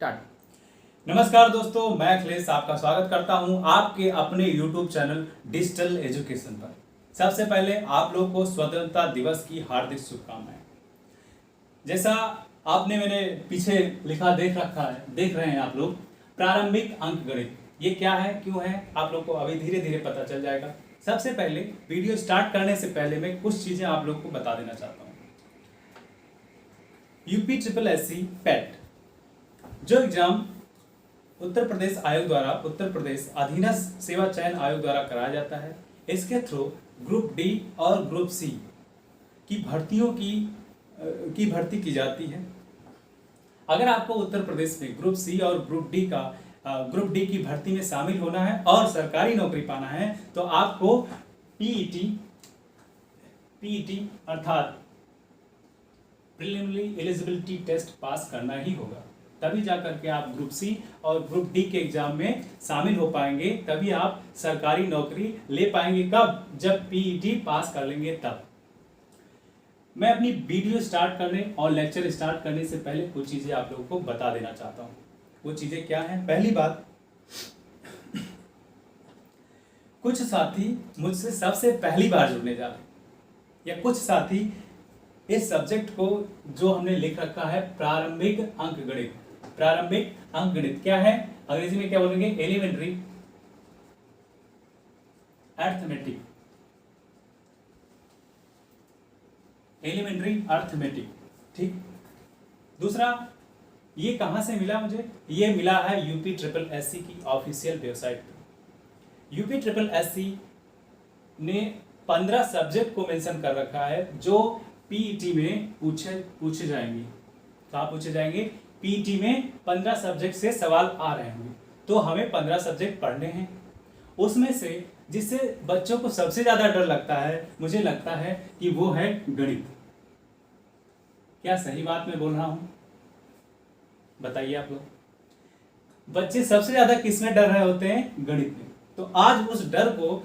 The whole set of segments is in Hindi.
स्टार्ट। नमस्कार दोस्तों, मैं अखिलेश आपका स्वागत करता हूं आपके अपने YouTube चैनल डिजिटल एजुकेशन पर। सबसे पहले आप लोग को स्वतंत्रता दिवस की हार्दिक शुभकामनाएं। जैसा आपने मैंने पीछे लिखा देख रहे हैं आप लोग, प्रारंभिक अंकगणित। ये क्या है, क्यों है, आप लोग को अभी धीरे धीरे पता चल जाएगा। सबसे पहले वीडियो स्टार्ट करने से पहले मैं कुछ चीजें आप लोग को बता देना चाहता हूँ। UPSSC पेट जो एग्जाम उत्तर प्रदेश आयोग द्वारा, उत्तर प्रदेश अधीनस्थ सेवा चयन आयोग द्वारा कराया जाता है, इसके थ्रू ग्रुप डी और ग्रुप सी की भर्तियों की भर्ती की जाती है। अगर आपको उत्तर प्रदेश में ग्रुप सी और ग्रुप डी की भर्ती में शामिल होना है और सरकारी नौकरी पाना है तो आपको पीईटी अर्थात प्रिलिमिनरी एलिजिबिलिटी टेस्ट पास करना ही होगा। तभी जाकर के आप ग्रुप सी और ग्रुप डी के एग्जाम में शामिल हो पाएंगे, तभी आप सरकारी नौकरी ले पाएंगे। कब? जब पीईटी पास कर लेंगे तब। मैं अपनी वीडियो स्टार्ट करने और लेक्चर स्टार्ट करने से पहले कुछ चीजें आप लोगों को बता देना चाहता हूँ। वो चीजें क्या हैं? पहली बात, कुछ साथी मुझसे सबसे पहली बार जुड़ने जा रहे हैं, या कुछ साथी इस सब्जेक्ट को जो हमने लिख रखा है प्रारंभिक अंकगणित। प्रारंभिक अंकगणित क्या है? अंग्रेजी में क्या बोलेंगे? Elementary arithmetic. एलिमेंट्री अर्थमेटिक, ठीक। दूसरा, ये कहां से मिला मुझे? ये मिला है UPSSC की ऑफिशियल वेबसाइट पे। UPSSC ने 15 सब्जेक्ट को मेंशन कर रखा है जो पीईटी में पूछे जाएंगे। कहाँ पूछे जाएंगे? पीईटी में 15 सब्जेक्ट से सवाल आ रहे होंगे, तो हमें 15 सब्जेक्ट पढ़ने हैं। उसमें से जिससे बच्चों को सबसे ज्यादा डर लगता है, मुझे लगता है कि वो है गणित। क्या सही बात मैं बोल रहा हूं? बताइए आप लोग। बच्चे सबसे ज्यादा किस में डर रहे होते हैं? गणित में। तो आज उस डर को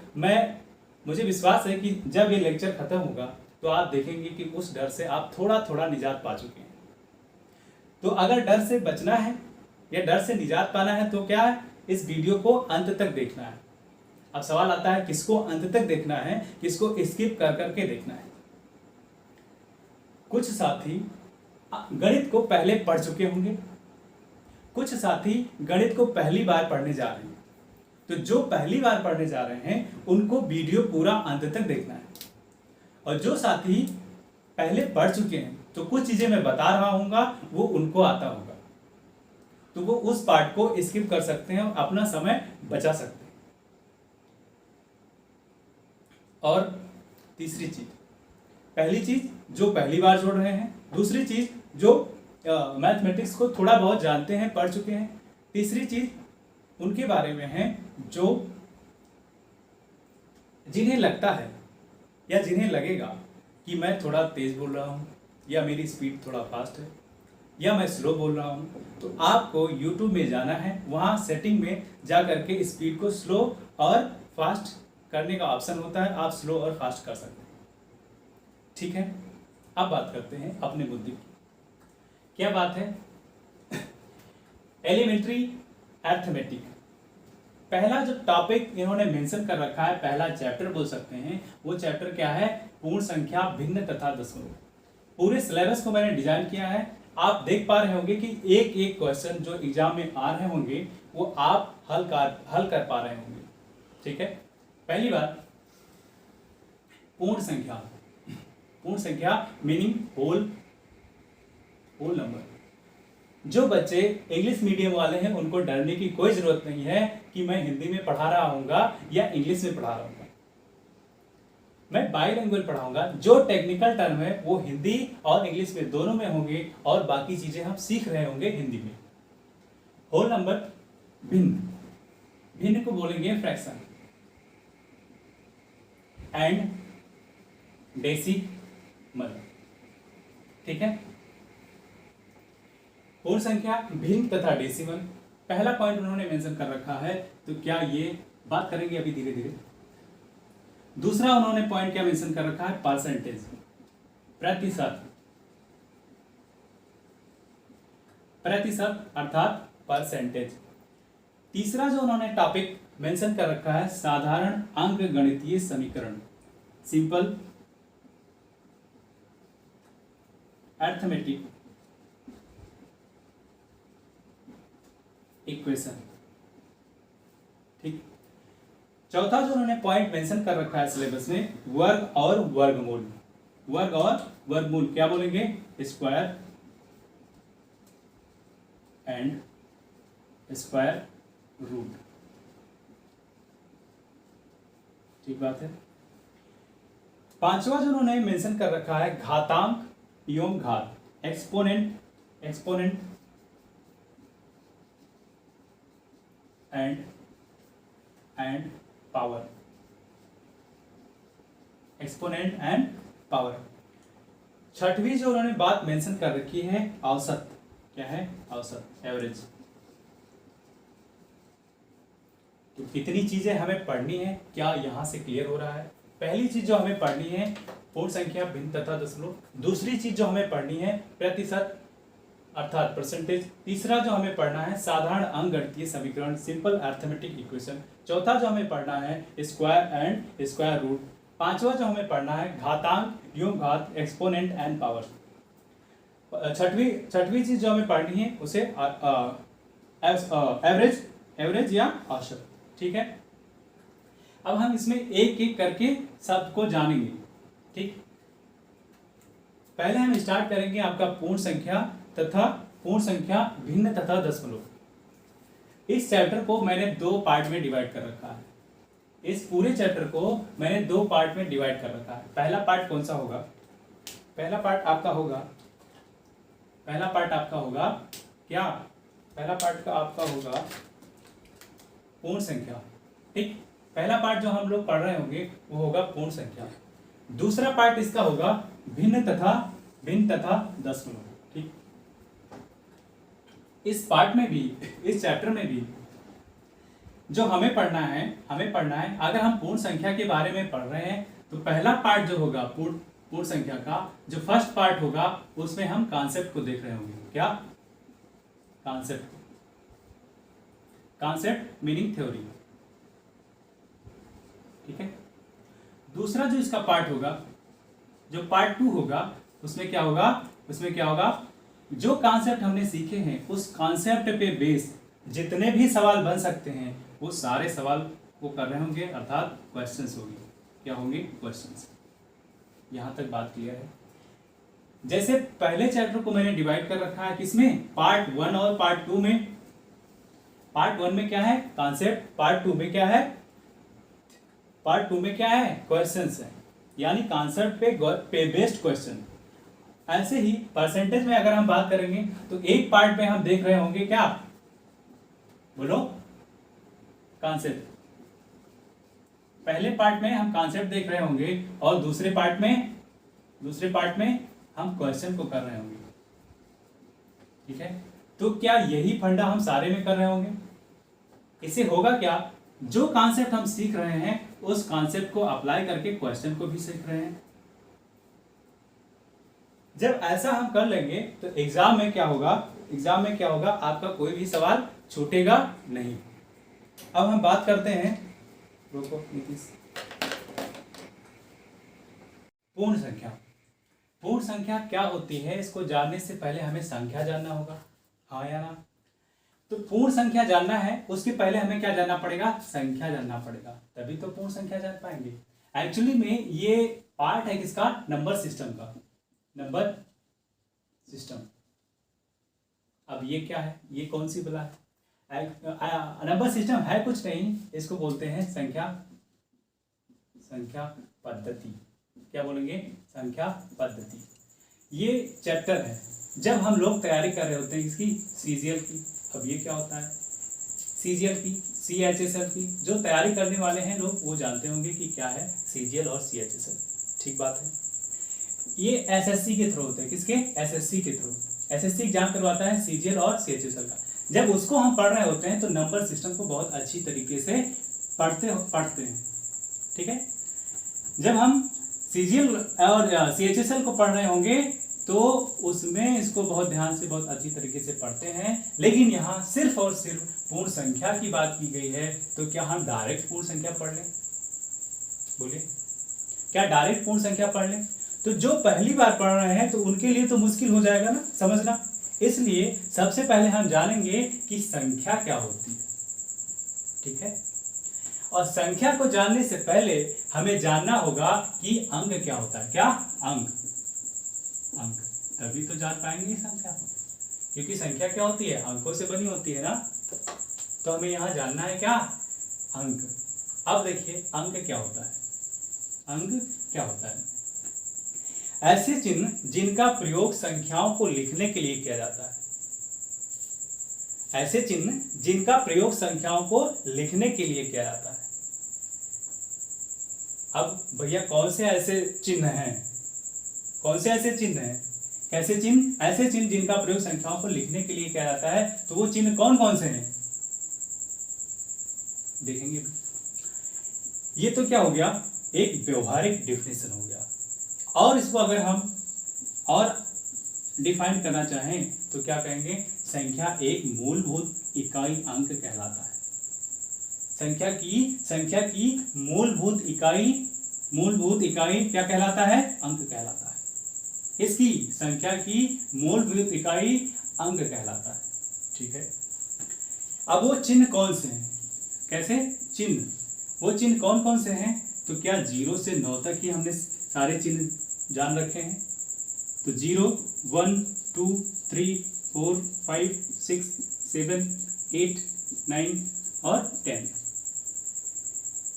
मुझे विश्वास है कि जब ये लेक्चर खत्म होगा तो आप देखेंगे कि उस डर से आप थोड़ा थोड़ा निजात पा चुके हैं। तो अगर डर से बचना है या डर से निजात पाना है तो क्या है? इस वीडियो को अंत तक देखना है। अब सवाल आता है किसको अंत तक देखना है, किसको स्किप कर करके देखना है। कुछ साथी गणित को पहले पढ़ चुके होंगे, कुछ साथी गणित को पहली बार पढ़ने जा रहे हैं। तो जो पहली बार पढ़ने जा रहे हैं उनको वीडियो पूरा अंत तक देखना है, और जो साथी पहले पढ़ चुके हैं तो कुछ चीजें मैं बता रहा हूँगा वो उनको आता होगा, तो वो उस पार्ट को स्किप कर सकते हैं और अपना समय बचा सकते हैं। और तीसरी चीज, पहली चीज जो पहली बार जोड़ रहे हैं, दूसरी चीज जो मैथमेटिक्स को थोड़ा बहुत जानते हैं, पढ़ चुके हैं, तीसरी चीज उनके बारे में है जो जिन्हें लगता है या जिन्हें लगेगा कि मैं थोड़ा तेज बोल रहा हूँ या मेरी स्पीड थोड़ा फास्ट है या मैं स्लो बोल रहा हूँ, तो आपको YouTube में जाना है, वहाँ सेटिंग में जा करके स्पीड को स्लो और फास्ट करने का ऑप्शन होता है, आप स्लो और फास्ट कर सकते हैं। ठीक है, अब बात करते हैं अपने मुद्दे की। क्या बात है? Elementary arithmetic. पहला जो टॉपिक इन्होंने मेंशन कर रखा है, पहला चैप्टर बोल सकते हैं, वो चैप्टर क्या है? पूर्ण संख्या, भिन्न तथा दशमलव। पूरे सिलेबस को मैंने डिजाइन किया है। आप देख पा रहे होंगे कि एक एक क्वेश्चन जो एग्जाम में आ रहे होंगे वो आप हल कर पा रहे होंगे। ठीक है, पहली बात, पूर्ण संख्या। पूर्ण संख्या मीनिंग होल नंबर। जो बच्चे इंग्लिश मीडियम वाले हैं उनको डरने की कोई जरूरत नहीं है कि मैं हिंदी में पढ़ा रहा हूँगा या इंग्लिश में पढ़ा रहा हूँगा। मैं बाइलिंगुअल पढ़ाऊंगा। जो टेक्निकल टर्म है वो हिंदी और इंग्लिश में दोनों में होंगे और बाकी चीजें हम सीख रहे होंगे हिंदी में। होल नंबर, भिन्न को बोलेंगे फ्रैक्शन, एंड डेसिमल। ठीक है, पूर्ण संख्या, भिन्न तथा डेसिमल, पहला पॉइंट उन्होंने मेंशन कर रखा है, तो क्या ये बात करेंगे अभी धीरे धीरे। दूसरा उन्होंने पॉइंट क्या मेंशन कर रखा है? परसेंटेज, प्रतिशत। प्रतिशत अर्थात परसेंटेज। तीसरा जो उन्होंने टॉपिक मेंशन कर रखा है साधारण अंकगणितीय समीकरण, सिंपल अर्थमेटिक इक्वेशन। ठीक। चौथा जो उन्होंने पॉइंट मेंशन कर रखा है सिलेबस में वर्ग और वर्गमूल। वर्ग और वर्गमूल क्या बोलेंगे? Square and square root. ठीक बात है। पांचवा जो उन्होंने मेंशन कर रखा है घातांक एवं घात, exponent and power, exponent and power. छठवीं जो उन्होंने बात मेंशन कर रखी है औसत। क्या है? औसत, एवरेज। तो कितनी चीजें हमें पढ़नी है, क्या यहां से क्लियर हो रहा है? पहली चीज जो हमें पढ़नी है पूर्ण संख्या, भिन्न तथा दशमलव। दूसरी चीज जो हमें पढ़नी है प्रतिशत अर्थात परसेंटेज। तीसरा जो हमें पढ़ना है साधारण अंकगणितीय समीकरण, सिंपल अर्थमेटिक इक्वेशन। चौथा जो हमें पढ़ना है स्क्वायर एंड स्क्वायर रूट। पांचवा जो हमें पढ़ना है घातांक एवं घात, एक्सपोनेंट एंड पावर। छठवीं चीज जो हमें पढ़नी है उसे एवरेज या औसत। ठीक है। अब हम इसमें एक एक करके सबको जानेंगे। ठीक। पहले हम स्टार्ट करेंगे आपका पूर्ण संख्या तथा पूर्ण संख्या, भिन्न तथा दशमलव। इस चैप्टर को मैंने दो पार्ट में डिवाइड कर रखा है। इस पूरे चैप्टर को मैंने दो पार्ट में डिवाइड कर रखा है। पहला पार्ट कौन सा होगा? पहला पार्ट आपका होगा क्या? पहला पार्ट का आपका होगा पूर्ण संख्या। ठीक। पहला पार्ट जो हम लोग पढ़ रहे होंगे वो होगा पूर्ण संख्या। दूसरा पार्ट इसका होगा भिन्न तथा दशमलव। ठीक। इस पार्ट में भी, इस चैप्टर में भी जो हमें पढ़ना है अगर हम पूर्ण संख्या के बारे में पढ़ रहे हैं तो पहला पार्ट जो होगा पूर्ण संख्या का जो फर्स्ट पार्ट होगा उसमें हम कॉन्सेप्ट को देख रहे होंगे। क्या? Concept meaning theory. ठीक है। दूसरा जो इसका पार्ट होगा, जो पार्ट 2 होगा, उसमें क्या होगा? जो कॉन्सेप्ट हमने सीखे हैं उस कॉन्सेप्ट पे बेस जितने भी सवाल बन सकते हैं वो सारे सवाल वो कर रहे होंगे, अर्थात क्वेश्चंस होंगे। क्या होंगे? क्वेश्चंस। यहां तक बात क्लियर है? जैसे पहले चैप्टर को मैंने डिवाइड कर रखा है किसमें? पार्ट 1 और पार्ट 2 में। पार्ट 1 में क्या है? कॉन्सेप्ट। पार्ट 2 में क्या है? क्वेश्चंस है, यानी कॉन्सेप्ट पे बेस्ड क्वेश्चन। ऐसे ही परसेंटेज में अगर हम बात करेंगे तो एक पार्ट में हम देख रहे होंगे क्या? बोलो, कॉन्सेप्ट। पहले पार्ट में हम कॉन्सेप्ट देख रहे होंगे और दूसरे पार्ट में हम क्वेश्चन को कर रहे होंगे। ठीक है। तो क्या यही फंडा हम सारे में कर रहे होंगे? इससे होगा क्या? जो कॉन्सेप्ट हम सीख रहे हैं उस कॉन्सेप्ट को अप्लाई करके क्वेश्चन को भी सीख रहे हैं। जब ऐसा हम कर लेंगे तो एग्जाम में क्या होगा? आपका कोई भी सवाल छूटेगा नहीं। अब हम बात करते हैं, रोको नीतीश, पूर्ण संख्या क्या होती है? इसको जानने से पहले हमें संख्या जानना होगा, हाँ या ना? तो पूर्ण संख्या जानना है उसके पहले हमें क्या जानना पड़ेगा? संख्या जानना पड़ेगा, तभी तो पूर्ण संख्या जान पाएंगे। एक्चुअली में ये पार्ट है किसका? नंबर सिस्टम का। Number system. अब ये क्या है? ये कौन सी बला है? नंबर सिस्टम है कुछ नहीं, इसको बोलते हैं संख्या पद्धति। क्या बोलेंगे? संख्या पद्धति। ये चैप्टर है जब हम लोग तैयारी कर रहे होते हैं इसकी सीजीएल की। अब ये क्या होता है? सीजीएल की, सीएचएसएल की। जो तैयारी करने वाले हैं लोग वो जानते होंगे कि क्या है सीजीएल और सीएचएसएल। ठीक बात है। ये एसएससी के थ्रू होते हैं। किसके? एसएससी के थ्रू। एसएससी एग्जाम करवाता है सीजीएल और सीएचएसएल का। जब उसको हम पढ़ रहे होते हैं तो नंबर सिस्टम को बहुत अच्छी तरीके से पढ़ते हैं। ठीक है। जब हम सीजीएल और सीएचएसएल को पढ़ रहे होंगे तो उसमें इसको बहुत ध्यान से बहुत अच्छी तरीके से पढ़ते हैं। लेकिन यहाँ सिर्फ और सिर्फ पूर्ण संख्या की बात की गई है, तो क्या हम डायरेक्ट पूर्ण संख्या पढ़ लें? बोलिए, क्या डायरेक्ट पूर्ण संख्या पढ़ लें? तो जो पहली बार पढ़ रहे हैं तो उनके लिए तो मुश्किल हो जाएगा ना समझना। इसलिए सबसे पहले हम जानेंगे कि संख्या क्या होती है, ठीक है। और संख्या को जानने से पहले हमें जानना होगा कि अंक क्या होता है। क्या? अंक। अंक तभी तो जान पाएंगे संख्या, क्योंकि संख्या क्या होती है? अंकों से बनी होती है ना। तो हमें यहां जानना है क्या? अंक। अब देखिए अंक क्या होता है। अंक क्या होता है? ऐसे चिन्ह जिनका प्रयोग संख्याओं को लिखने के लिए किया जाता है। ऐसे चिन्ह जिनका प्रयोग संख्याओं को लिखने के लिए किया जाता है। अब भैया कौन से ऐसे चिन्ह हैं? कौन से ऐसे चिन्ह हैं? कैसे चिन्ह? ऐसे चिन्ह जिनका प्रयोग संख्याओं को लिखने के लिए किया जाता है। तो वो चिन्ह कौन कौन से हैं देखेंगे। ये तो क्या हो गया? एक व्यवहारिक डिफिनेशन हो गया। और इसको अगर हम और डिफाइन करना चाहें तो क्या कहेंगे? संख्या एक मूलभूत इकाई अंक कहलाता है। संख्या की मूलभूत इकाई क्या कहलाता है? अंक कहलाता है। इसकी संख्या की मूलभूत इकाई अंक कहलाता है, ठीक है। अब वो चिन्ह कौन से हैं? कैसे चिन्ह? वो चिन्ह कौन कौन से हैं? तो क्या 0 से 9 तक ही हमने सारे चिन्ह जान रखे हैं? तो 0, 1, 2, 3, 4, 5, 6, 7, 8, 9 और 10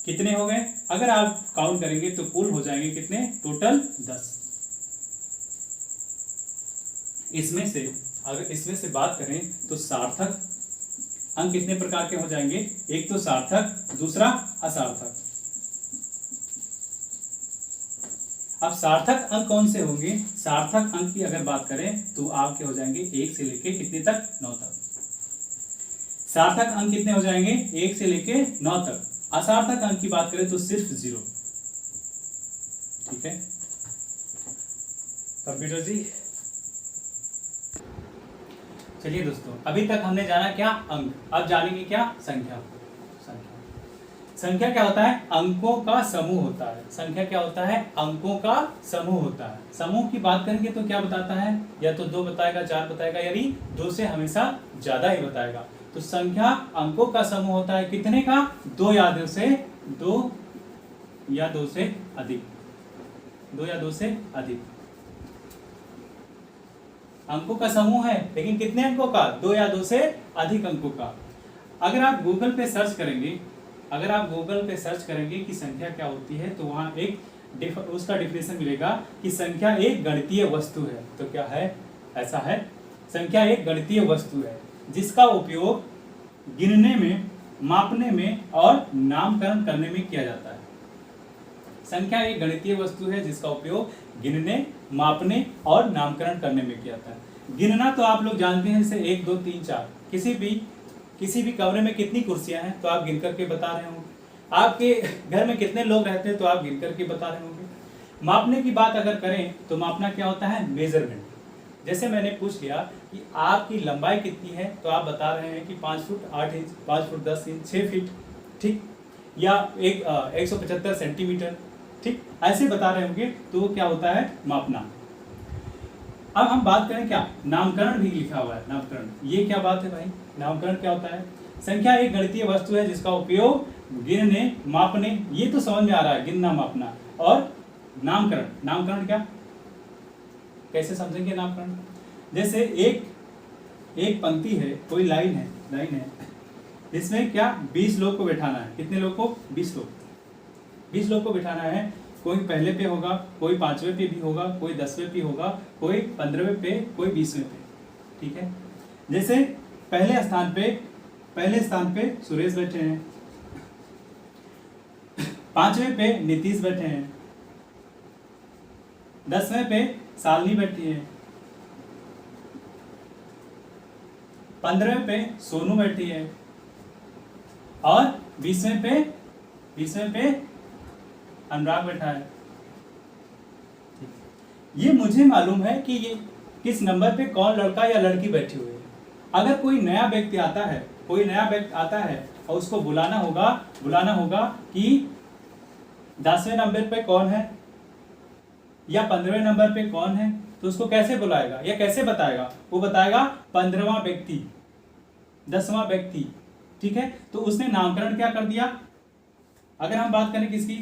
कितने हो गए? अगर आप काउंट करेंगे तो कुल हो जाएंगे कितने? टोटल 10। इसमें से बात करें तो सार्थक अंक कितने प्रकार के हो जाएंगे? एक तो सार्थक, दूसरा असार्थक। अब सार्थक अंक कौन से होंगे? सार्थक अंक की अगर बात करें तो आपके हो जाएंगे 1 से लेके कितने तक? 9 तक। सार्थक अंक कितने हो जाएंगे? 1 से लेके 9 तक। असार्थक अंक की बात करें तो सिर्फ 0, ठीक है। कंप्यूटर जी, चलिए दोस्तों, अभी तक हमने जाना क्या? अंक। अब जानेंगे क्या? संख्या। संख्या क्या होता है? अंकों का समूह होता है। संख्या क्या होता है? अंकों का समूह होता है। समूह की बात करेंगे तो क्या बताता है? या तो 2 बताएगा, 4 बताएगा, यानी 2 से हमेशा ज्यादा ही बताएगा। तो संख्या अंकों का समूह होता है। कितने का? 2 या 2 से 2 या 2 से अधिक। 2 या 2 से अधिक अंकों का समूह है। लेकिन कितने अंकों का? 2 या 2 से अधिक अंकों का। अगर आप गूगल पे सर्च करेंगे कि संख्या क्या होती है, तो वहां एक उसका डिफिनेशन मिलेगा कि संख्या एक गणितीय वस्तु है। तो क्या है? ऐसा है, संख्या एक गणितीय वस्तु है जिसका उपयोग गिनने में, मापने में और नामकरण करने में किया जाता है। संख्या एक गणितीय वस्तु है जिसका उपयोग गिनने, मापने और नामकरण करने में किया जाता है। गिनना तो आप लोग जानते हैं, जैसे 1, 2, 3, 4। किसी भी कमरे में कितनी कुर्सियां हैं तो आप गिन करके बता रहे होंगे। आपके घर में कितने लोग रहते हैं तो आप गिन करके बता रहे होंगे। मापने की बात अगर करें तो मापना क्या होता है? मेजरमेंट। जैसे मैंने पूछ लिया कि आपकी लंबाई कितनी है तो आप बता रहे हैं कि 5 foot 8 inch, 5 foot 10 inch, 6 feet, ठीक, या 175 सेंटीमीटर, ठीक, ऐसे बता रहे होंगे। तो क्या होता है? मापना। अब हम बात करें क्या? नामकरण भी लिखा हुआ है। नामकरण, ये क्या बात है भाई? नामकरण क्या होता है? संख्या एक गणितीय वस्तु है जिसका उपयोग गिनने, मापने, ये तो समझ में आ रहा है, गिनना, मापना, और नामकरण। नामकरण क्या? कैसे समझेंगे नामकरण? जैसे एक पंक्ति है, कोई लाइन है, इसमें क्या 20 लोग को बैठाना है। कितने लोग को? 20 लोग को बैठाना है। कोई पहले पे होगा, कोई 5वें पे भी होगा, कोई 10वें पे होगा, कोई 15वें पे, कोई 20वें पे, ठीक है। जैसे पहले स्थान पे सुरेश बैठे हैं, 5वें पे नीतीश बैठे हैं, 10वें पे शालिनी बैठी है, 15वें पे सोनू बैठी है और 20वें पे अनुराग बैठा है। ये मुझे मालूम है कि ये किस नंबर पे कौन लड़का या लड़की बैठी हुई है। अगर कोई नया व्यक्ति आता है, कोई नया व्यक्ति आता है और उसको बुलाना होगा कि 10वें नंबर पे कौन है या 15वें नंबर पे कौन है, तो उसको कैसे बुलाएगा या कैसे बताएगा? वो बताएगा 15वां व्यक्ति, 10वां व्यक्ति। ठीक है, तो उसने नामकरण क्या कर दिया? अगर हम बात करें किसकी,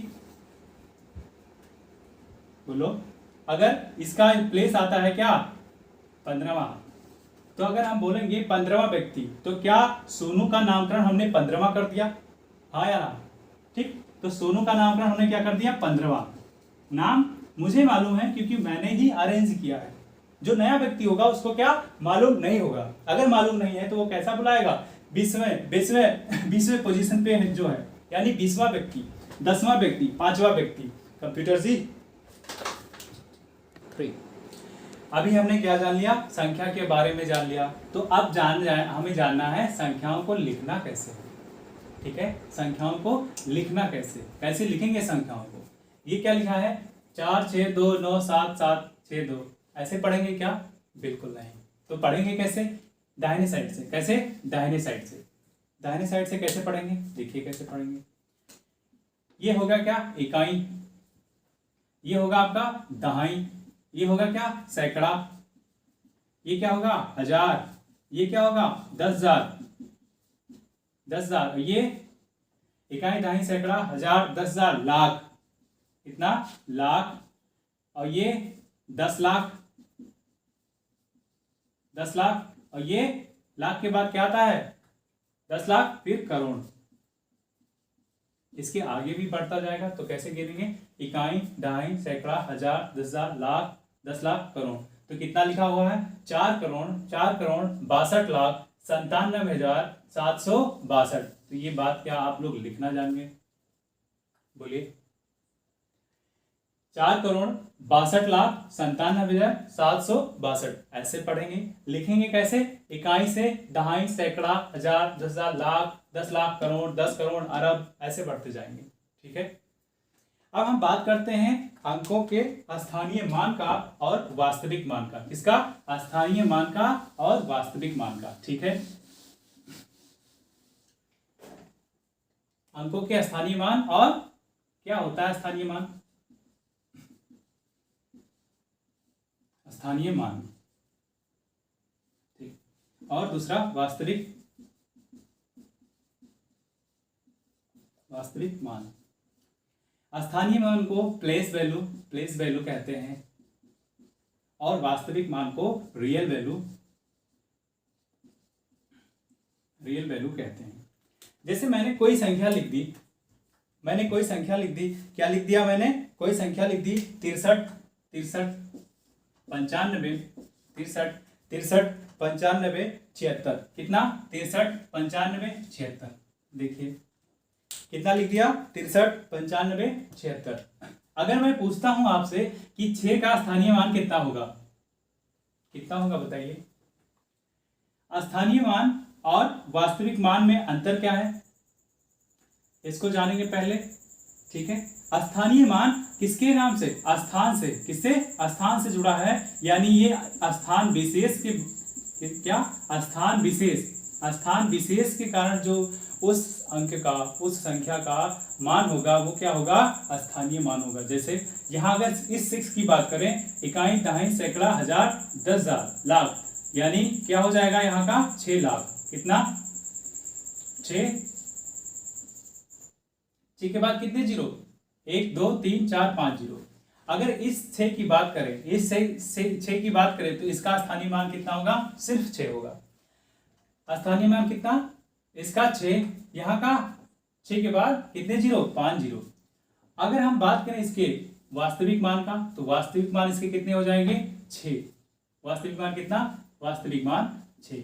बोलो, अगर इसका प्लेस आता है क्या 15वां, तो अगर हम बोलेंगे 15वां व्यक्ति, तो क्या सोनू का नामकरण हमने 15वां कर दिया? हाँ या ना? ठीक, तो सोनू का नामकरण हमने क्या कर दिया? 15वां। नाम मुझे मालूम है क्योंकि मैंने ही अरेंज किया है। जो नया व्यक्ति होगा उसको क्या मालूम नहीं होगा। अगर मालूम नहीं है तो वो कैसा बुलाएगा? 20वें पोजीशन पे जो है, यानी 20वां व्यक्ति, 10वां व्यक्ति, 5वां व्यक्ति। कंप्यूटर जी फ्री। अभी हमने क्या जान लिया? संख्या के बारे में जान लिया। तो अब हमें जानना है संख्याओं को लिखना कैसे। ठीक है, संख्याओं को लिखना कैसे लिखेंगे संख्याओं को? ये क्या लिखा है? 4 6 2 9 7 7 6 2, ऐसे पढ़ेंगे क्या? बिल्कुल नहीं। तो पढ़ेंगे कैसे? दाहिने साइड से। कैसे? दाहिने साइड से। दाहिने साइड से कैसे पढ़ेंगे? देखिए कैसे पढ़ेंगे। ये होगा क्या? इकाई। ये होगा आपका दहाई। ये होगा क्या? सैकड़ा। ये क्या होगा? हजार। ये क्या होगा? 10,000। 10,000। ये इकाई, दहाई, सैकड़ा, हजार, 10,000, लाख। कितना? लाख। और ये 10 लाख। 10 लाख। और ये लाख के बाद क्या आता है? 10 लाख, फिर करोड़। इसके आगे भी बढ़ता जाएगा तो कैसे गिनेंगे? इकाई, दहाई, सैकड़ा, हजार, 10,000, लाख, 10 लाख, करोड़। तो कितना लिखा हुआ है? 4 करोड़ 62,97,762। तो ये बात क्या आप लोग लिखना जान गए? बोलिए। 4,62,97,762, ऐसे पढ़ेंगे। लिखेंगे कैसे? इकाई से दहाई, सैकड़ा, हजार, 10,000, लाख, 10 लाख, करोड़, 10 करोड़, अरब, ऐसे बढ़ते जाएंगे। ठीक है, अब हम बात करते हैं अंकों के स्थानीय मान का और वास्तविक मान का। किसका? स्थानीय मान का और वास्तविक मान का। ठीक है, अंकों के स्थानीय मान और क्या होता है स्थानीय मान? स्थानीय मान। ठीक, और दूसरा वास्तविक मान। स्थानीय मान को प्लेस वैल्यू कहते हैं और वास्तविक मान को रियल वैल्यू कहते हैं। जैसे मैंने कोई संख्या लिख दी, क्या लिख दिया मैंने? कोई संख्या लिख दी 63 95 76। कितना? 63 95 76। देखिए कितना लिख दिया? 63 95 76। अगर मैं पूछता हूं आपसे कि 6 का स्थानीय मान कितना होगा, बताइए। स्थानीय मान और वास्तविक मान में अंतर क्या है, इसको जानेंगे पहले। ठीक है, स्थानीय मान किसके नाम से? स्थान से। किससे? स्थान से जुड़ा है, यानी ये स्थान विशेष के क्या? स्थान विशेष के कारण जो उस अंक का, उस संख्या का मान होगा वो क्या होगा? स्थानीय मान होगा। जैसे यहाँ अगर इस 6 की बात करें, इकाई, दहाई, सैकड़ा, हजार, 10,000, लाख, यानी क्या हो जाएगा यहाँ का? 6 लाख। कितना? 6 के बाद कितने जीरो? 1 2 3 4 5 जीरो। अगर इस 6 की बात करें, इस 6 की बात करें, तो इसका स्थानीय मान कितना होगा? सिर्फ 6 होगा। स्थानीय मान कितना? इसका 6। यहाँ का 6 के बाद कितने जीरो? 5 जीरो। अगर हम बात करें इसके वास्तविक मान का, तो वास्तविक मान इसके कितने हो जाएंगे? 6। वास्तविक मान कितना? वास्तविक मान 6।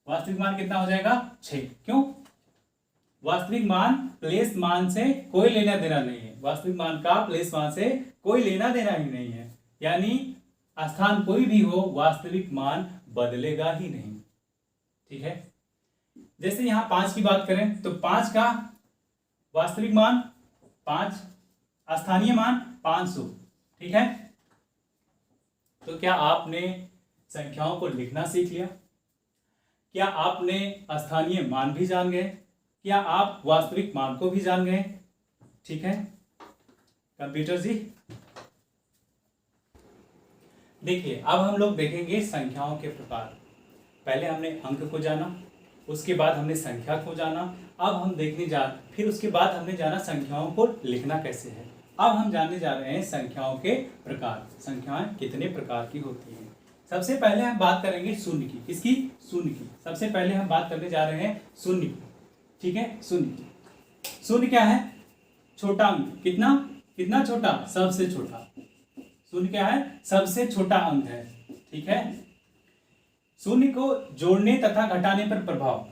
वास्तविक मान कितना हो जाएगा? 6। क्यों? वास्तविक मान प्लेस मान से कोई लेना देना नहीं है। वास्तविक मान का प्लेस मान से कोई लेना देना ही नहीं है, यानी स्थान कोई भी हो, वास्तविक मान बदलेगा ही नहीं। ठीक है, जैसे यहां 5 की बात करें तो 5 का वास्तविक मान 5, स्थानीय मान 500। ठीक है, तो क्या आपने संख्याओं को लिखना सीख लिया? क्या आपने स्थानीय मान भी जान गए? क्या आप वास्तविक मान को भी जान गए? ठीक है कंप्यूटर जी, देखिए अब हम लोग देखेंगे संख्याओं के प्रकार। पहले हमने अंक को जाना, उसके बाद हमने संख्या को जाना, अब हम फिर उसके बाद हमने जाना संख्याओं को लिखना कैसे है। अब हम जानने जा रहे हैं संख्याओं के प्रकार, संख्याएं कितने प्रकार की होती हैं। सबसे पहले हम बात करेंगे शून्य की। किसकी? शून्य की। सबसे पहले हम बात करने जा रहे हैं शून्य की। ठीक है, शून्य की। शून्य क्या है? छोटा अंक। कितना कितना छोटा? सबसे छोटा। शून्य क्या है? सबसे छोटा अंक है। ठीक है, शून्य को जोड़ने तथा घटाने पर प्रभाव।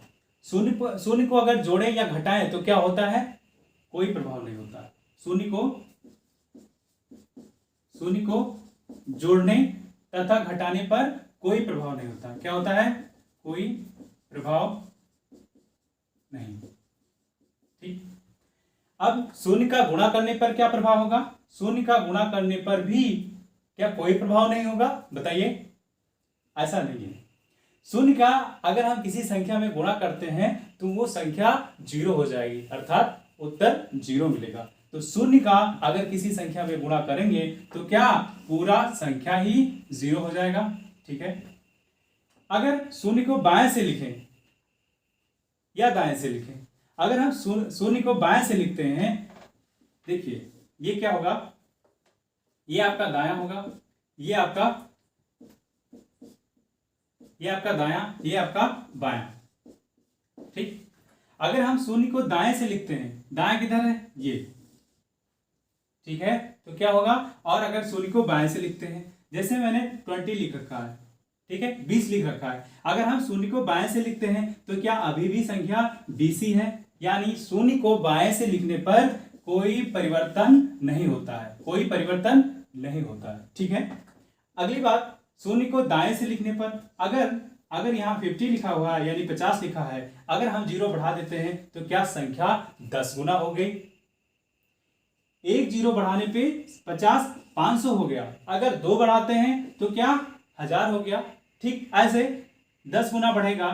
शून्य को अगर जोड़े या घटाएं तो क्या होता है? कोई प्रभाव नहीं होता। शून्य को जोड़ने तथा घटाने पर कोई प्रभाव नहीं होता। क्या होता है? कोई प्रभाव नहीं। ठीक, अब शून्य का गुणा करने पर क्या प्रभाव होगा? शून्य का गुणा करने पर भी क्या कोई प्रभाव नहीं होगा? बताइए, ऐसा नहीं है। शून्य का अगर हम किसी संख्या में गुणा करते हैं तो वो संख्या 0 हो जाएगी, अर्थात उत्तर 0 मिलेगा। तो शून्य का अगर किसी संख्या में गुणा करेंगे तो क्या पूरा संख्या ही 0 हो जाएगा। ठीक है, अगर शून्य को बाएं से लिखें या दाएं से लिखें, अगर हम शून्य को बाएं से लिखते हैं, देखिए ये क्या होगा? ये आपका दायां होगा, ये आपका दायां, ये आपका बायां। ठीक, अगर हम शून्य को दाएं से लिखते हैं, दायां किधर है? ये। ठीक है, तो क्या होगा? और अगर शून्य को बाएं से लिखते हैं, जैसे मैंने 20 लिख रखा है, ठीक है, 20 लिख रखा है, अगर हम शून्य को बाएं से लिखते हैं तो क्या अभी भी संख्या 20 ही है? यानी शून्य को बाएं से लिखने पर कोई परिवर्तन नहीं होता है, कोई परिवर्तन नहीं होता है। ठीक है, अगली बात, शून्य को दाएं से लिखने पर अगर यहाँ 50 लिखा हुआ है यानी 50 लिखा है, अगर हम 0 बढ़ा देते हैं तो क्या संख्या 10 गुना हो गई? एक 0 बढ़ाने पे 50 500 हो गया। अगर 2 बढ़ाते हैं तो क्या 1000 हो गया। ठीक ऐसे 10 गुना बढ़ेगा,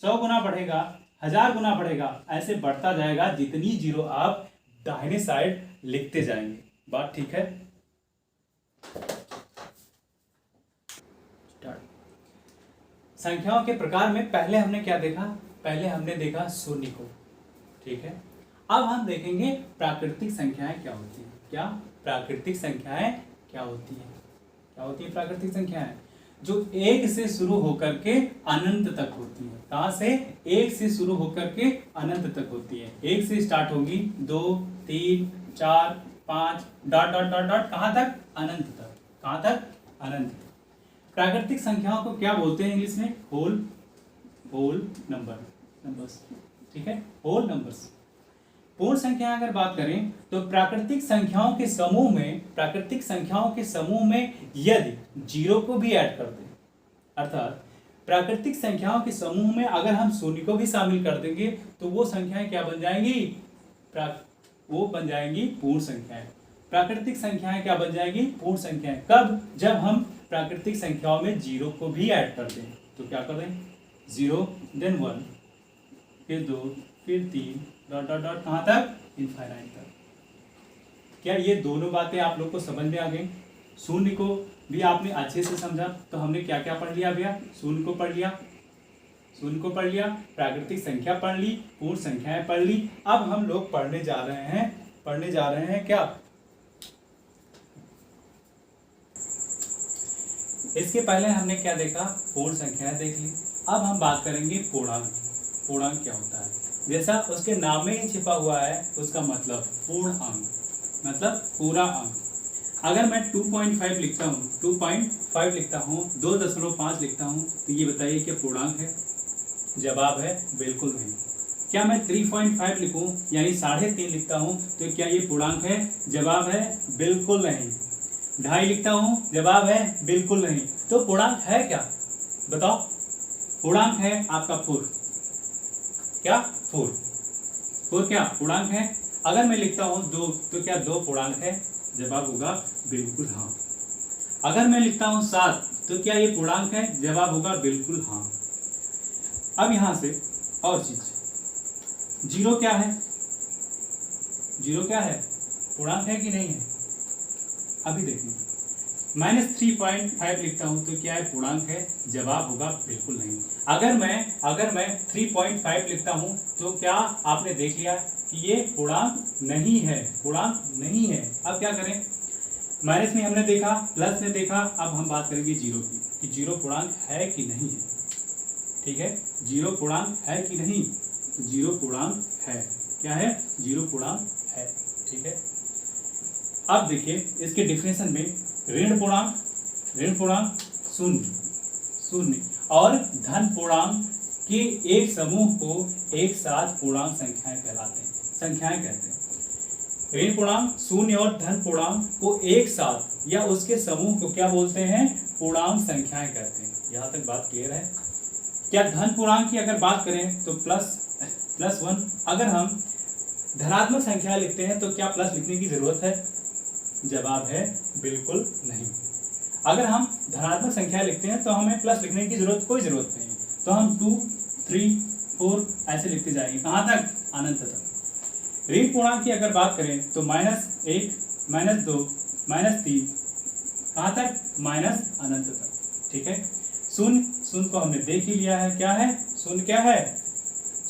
100 गुना बढ़ेगा, 1000 गुना बढ़ेगा, ऐसे बढ़ता जाएगा जितनी 0 आप दाहिने साइड लिखते जाएंगे। बात ठीक है? संख्याओं के प्रकार में पहले हमने क्या देखा? पहले हमने देखा शून्य को। ठीक है, अब हम देखेंगे प्राकृतिक संख्याएं क्या होती हैं। क्या प्राकृतिक संख्याएं क्या होती हैं? क्या होती है प्राकृतिक संख्याएं? जो 1 से शुरू होकर के अनंत तक होती है। कहां से? 1 से शुरू होकर के अनंत तक होती है। 1 से स्टार्ट होगी, 2 3 4 5 डॉट डॉट डॉट डॉट, कहां तक? अनंत तक। कहां तक? अनंत तक। प्राकृतिक संख्याओं को क्या बोलते हैं इंग्लिश में? Whole numbers. ठीक है, होल नंबर्स। पूर्ण संख्या अगर बात करें तो प्राकृतिक संख्याओं के समूह में यदि 0 को भी ऐड कर दें, अर्थात प्राकृतिक संख्याओं के समूह में अगर हम शून्य को भी शामिल कर देंगे तो वो संख्याएं क्या बन जाएंगी? वो बन जाएंगी पूर्ण संख्याएं। प्राकृतिक संख्याएं क्या बन जाएंगी? पूर्ण संख्याएं। कब? जब हम प्राकृतिक संख्याओं में 0 को भी ऐड कर दें। तो क्या कर दें? 0 then 1 फिर 2 फिर 3 डॉट डॉट डॉट, कहां तक? इनफाइनाइट तक। क्या ये दोनों बातें आप लोग को समझ में आ गई? शून्य को भी आपने अच्छे से समझा। तो हमने क्या क्या पढ़ लिया भैया? शून्य को पढ़ लिया, प्राकृतिक संख्या पढ़ ली, पूर्ण संख्याएं पढ़ ली। अब हम लोग पढ़ने जा रहे हैं क्या? इसके पहले हमने क्या देखा? पूर्ण संख्याएं देख ली। अब हम बात करेंगे पूर्णांक। पूर्णांक क्या होता है? जैसा उसके नाम में ही छिपा हुआ है, उसका मतलब पूर्ण अंक, मतलब पूरा अंक। अगर मैं 2.5 लिखता हूँ, 2.5 लिखता हूँ, 2.5 लिखता हूँ, तो ये बताइए क्या पूर्णांक है? जवाब है बिल्कुल नहीं। क्या मैं 3.5 लिखूँ यानी 3.5 लिखता हूँ तो क्या ये पूर्णांक है? जवाब है बिल्कुल नहीं। 2.5 लिखता हूँ, जवाब है बिल्कुल नहीं। तो पूर्णांक है क्या? बताओ। पूर्णांक है आपका 4। क्या? 4 क्या पूर्णांक है? अगर मैं लिखता हूँ 2 तो क्या 2 पूर्णांक है? जवाब होगा बिल्कुल हाँ। अगर मैं लिखता हूं 7 तो क्या ये पूर्णांक है? जवाब होगा बिल्कुल हाँ। अब यहां से और चीज, जीरो क्या है? जीरो क्या है? पूर्णांक है कि नहीं है? अभी देखें, -3.5 लिखता हूं तो क्या है? पूर्णांक है? जवाब होगा बिल्कुल नहीं। अगर मैं 3.5 लिखता हूं तो क्या आपने देख लिया कि ये पूर्णांक नहीं है, पूर्णांक नहीं है। अब क्या करें? माइनस में हमने देखा, प्लस में देखा, अब हम बात करेंगे जीरो की, कि जीरो पूर्णांक है कि नहीं है। ठीक है, जीरो पूर्णांक है कि नहीं? तो जीरो पूर्णांक है। क्या है? जीरो पूर्णांक है। ठीक है, अब देखिए इसके डिफिनेशन में ऋण पूर्णांक शून्य शून्य और धन पूर्णांक के एक समूह को एक साथ पूर्णांक संख्याएं कहलाते हैं, संख्याएं कहते हैं। ऋण पूर्णांक, शून्य और धन पूर्णांक को एक साथ या उसके समूह को क्या बोलते हैं? पूर्णांक संख्याएं कहते हैं। यहां तक बात क्लियर है? क्या धन पूर्णांक की अगर बात करें तो +1। अगर हम धनात्मक संख्या लिखते हैं तो क्या प्लस लिखने की जरूरत है? जवाब है बिल्कुल नहीं। अगर हम धनात्मक संख्या लिखते हैं तो हमें प्लस लिखने की कोई जरूरत नहीं है। तो हम 2, 3, 4 ऐसे लिखते जाएंगे। कहां तक? अनंत तक। ऋण पूर्णांक की अगर बात करें तो -1, -2, -3, कहां तक? अनंत तक। ठीक है, शून्य को हमने देख ही लिया है। क्या है शून्य? क्या है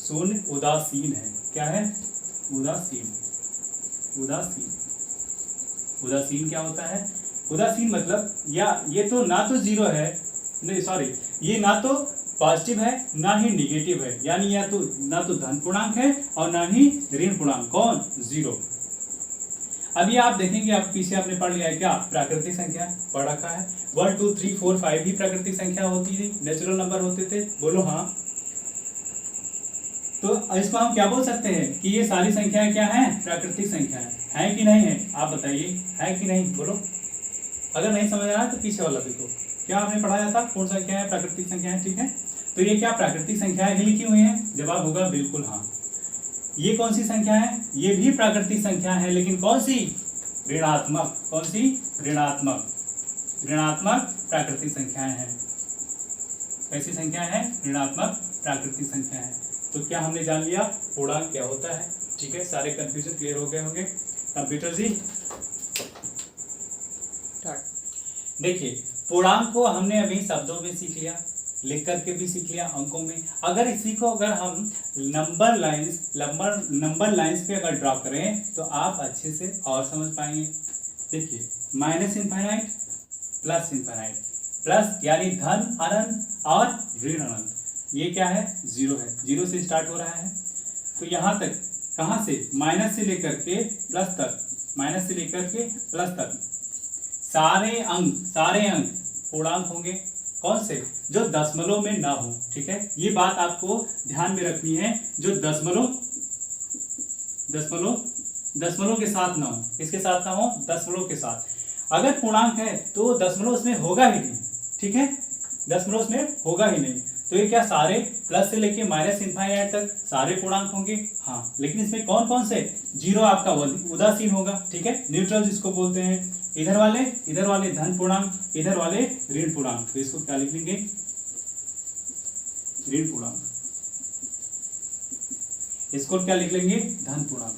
शून्य? उदासीन है। क्या है? उदासीन। उदासीन क्या होता है? उदासीन मतलब या ये तो ना तो जीरो है, नहीं सॉरी, ये ना तो पॉजिटिव है ना ही निगेटिव है, यानी या तो ना तो धन पूर्णांक है और ना ही ऋण पूर्णांक। कौन? जीरो। अभी आप देखेंगे, आप पीछे आपने पढ़ लिया है क्या? प्राकृतिक संख्या पढ़ रखा है। 1, 2, 3, 4, 5 भी प्राकृतिक संख्या होती थी, नेचुरल नंबर होते थे। बोलो हाँ। तो इसको हम क्या बोल सकते हैं कि ये सारी संख्याएं क्या हैं? प्राकृतिक संख्याएं हैं कि नहीं है? आप बताइए, है कि नहीं? बोलो। अगर नहीं समझ आ रहा है तो पीछे वाला देखो, क्या आपने पढ़ाया था? पूर्ण संख्या है, प्राकृतिक संख्या है। ठीक है, तो ये क्या प्राकृतिक संख्याएं ही लिखी हुई हैं? जवाब होगा बिल्कुल हाँ। ये कौन सी संख्या है? ये भी प्राकृतिक संख्या है, लेकिन कौन सी? ऋणात्मक। कौन सी? ऋणात्मक प्राकृतिक संख्याएं हैं। कैसी संख्या है? ऋणात्मक प्राकृतिक संख्या है। तो क्या हमने जान लिया पूर्णांक क्या होता है? ठीक है, सारे कंफ्यूजन क्लियर हो गए होंगे। कंप्यूटर जी देखिए, पूर्णांक को हमने अभी शब्दों में सीख लिया, लिख करके भी सीख लिया, अंकों में। अगर इसी को अगर हम नंबर लाइंस पे अगर ड्रॉ करें तो आप अच्छे से और समझ पाएंगे। देखिए, -∞, +∞, प्लस यानी धन अनंत और ऋण अनंत। ये क्या है? जीरो है, जीरो से स्टार्ट हो रहा है। तो यहाँ तक कहाँ से? माइनस से लेकर के प्लस तक सारे अंक पूर्णांक होंगे। कौन से? जो दशमलव में ना हो। ठीक है, ये बात आपको ध्यान में रखनी है। जो दशमलव के साथ ना हो। किसके साथ ना हो? दशमलव के साथ। अगर पूर्णांक है तो दशमलव उसमें होगा ही नहीं। ठीक है, दशमलव उसमें होगा ही नहीं। तो ये क्या सारे प्लस से लेके -∞ तक सारे पूर्णांक होंगे? हाँ, लेकिन इसमें कौन कौन से? जीरो आपका उदासीन होगा। ठीक है, न्यूट्रल जिसको बोलते हैं। इधर वाले धन पूर्णांक, इधर वाले ऋण पूर्णांक। तो इसको क्या लिख लेंगे? ऋण पूर्णांक। इसको क्या लिख लेंगे? धन पूर्णांक।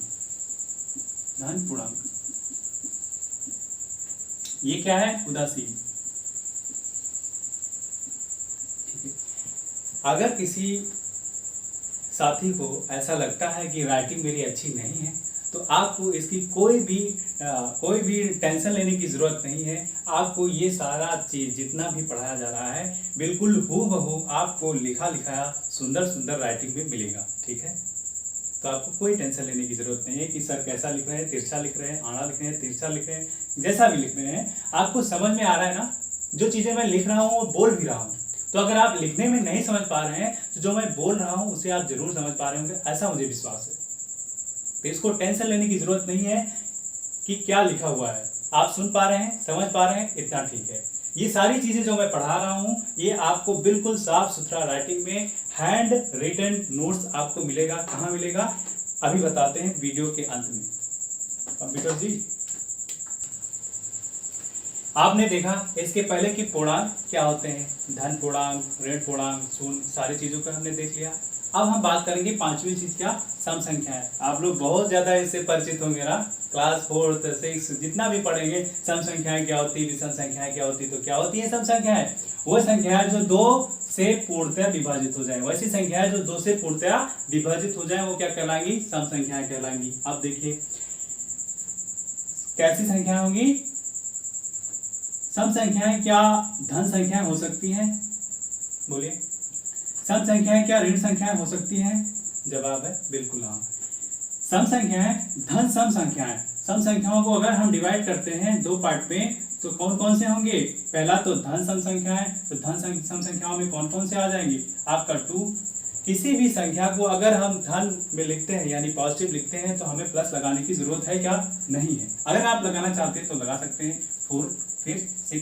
ये क्या है? उदासीन। ठीक है, अगर किसी साथी को ऐसा लगता है कि राइटिंग मेरी अच्छी नहीं है तो आपको इसकी कोई भी टेंशन लेने की ज़रूरत नहीं है। आपको ये सारा चीज़ जितना भी पढ़ाया जा रहा है बिल्कुल हूबहू आपको लिखा लिखाया सुंदर राइटिंग में मिलेगा। ठीक है, तो आपको कोई टेंशन लेने की ज़रूरत नहीं है कि सर कैसा लिख रहे हैं, तिरछा लिख रहे हैं, आड़ा लिख रहे हैं, तिरछा लिख रहे हैं, जैसा भी लिख रहे हैं आपको समझ में आ रहा है ना। जो चीज़ें मैं लिख रहा हूँ वो बोल भी रहा हूँ। तो अगर आप लिखने में नहीं समझ पा रहे हैं तो जो मैं बोल रहा हूँ उसे आप जरूर समझ पा रहे होंगे, ऐसा मुझे विश्वास है। तो इसको टेंशन लेने की जरूरत नहीं है कि क्या लिखा हुआ है। आप सुन पा रहे हैं, समझ पा रहे हैं, इतना ठीक है। ये सारी चीजें जो मैं पढ़ा रहा हूँ ये आपको बिल्कुल साफ सुथरा राइटिंग में हैंड रिटन नोट्स आपको मिलेगा। कहाँ मिलेगा? अभी बताते हैं वीडियो के अंत में। कंप्यूटर जी आपने देखा इसके पहले कि पूर्णांक क्या होते हैं, धन पूर्णांक, ऋण पूर्णांक, शून्य, सारी चीजों का हमने देख लिया। अब हम बात करेंगे पांचवी चीज क्या, सम संख्या है। आप लोग बहुत ज्यादा इससे परिचित होंगे ना, क्लास 4 6 जितना भी पढ़ेंगे, सम संख्याएं क्या होती है, विषम संख्याएं क्या होती है, तो क्या होती है सम संख्याएं, वो संख्याएं जो 2 से पूर्णतया विभाजित हो जाए, वैसी संख्याएं जो 2 से पूर्णतया विभाजित हो जाए वो क्या कहलाएंगी, सम संख्याएं कहलाएंगी। अब देखिए कैसी संख्याएं होंगी, सम संख्याएं क्या धन संख्याएं हो सकती हैं, बोलिए, सम संख्याएं क्या ऋण संख्याएं हो सकती हैं, जवाब है बिल्कुल हाँ। सम संख्याएं धन सम संख्याएं, सम संख्याओं को अगर हम डिवाइड करते हैं 2 पार्ट में तो कौन कौन से होंगे, पहला तो धन सम संख्याएं, तो धन सम संख्याओं में कौन कौन से आ जाएंगे, आपका 2। किसी भी संख्या को अगर हम धन में लिखते हैं यानी पॉजिटिव लिखते हैं तो हमें प्लस लगाने की जरूरत है क्या, नहीं है। अगर आप लगाना चाहते हैं तो लगा सकते हैं, 4 फिर 6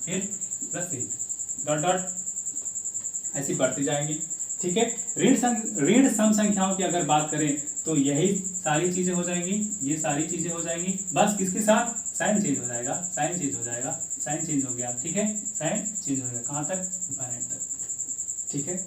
फिर +3 डॉट डॉट ऐसी बढ़ती जाएंगी, ठीक है। ऋण सम संख्याओं की अगर बात करें तो यही सारी चीजें हो जाएंगी, ये सारी चीजें हो जाएंगी, बस किसके साथ, साइन चेंज हो जाएगा, साइन चेंज हो जाएगा, साइन चेंज हो गया, ठीक है, साइन चेंज हो गया, कहां तक, इंफिनिट तक, ठीक है।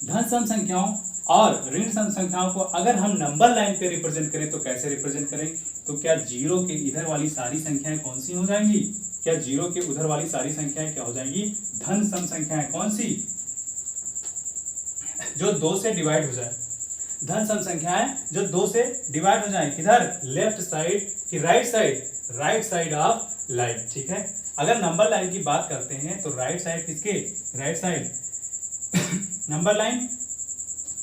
धन सम संख्याओं और ऋण सम संख्याओं को अगर हम नंबर लाइन पे रिप्रेजेंट करें तो कैसे रिप्रेजेंट करें, तो क्या जीरो के इधर वाली सारी संख्याएं कौन सी हो जाएंगी, क्या जीरो के उधर वाली सारी संख्याएं क्या हो जाएंगी, धन सम संख्याएं, कौन सी, जो 2 से डिवाइड हो जाए, धन सम संख्याएं जो 2 से डिवाइड हो जाए, किधर, लेफ्ट साइड की right side, right side of line, ठीक है। अगर नंबर लाइन की बात करते हैं तो राइट साइड किसके, राइट साइड नंबर लाइन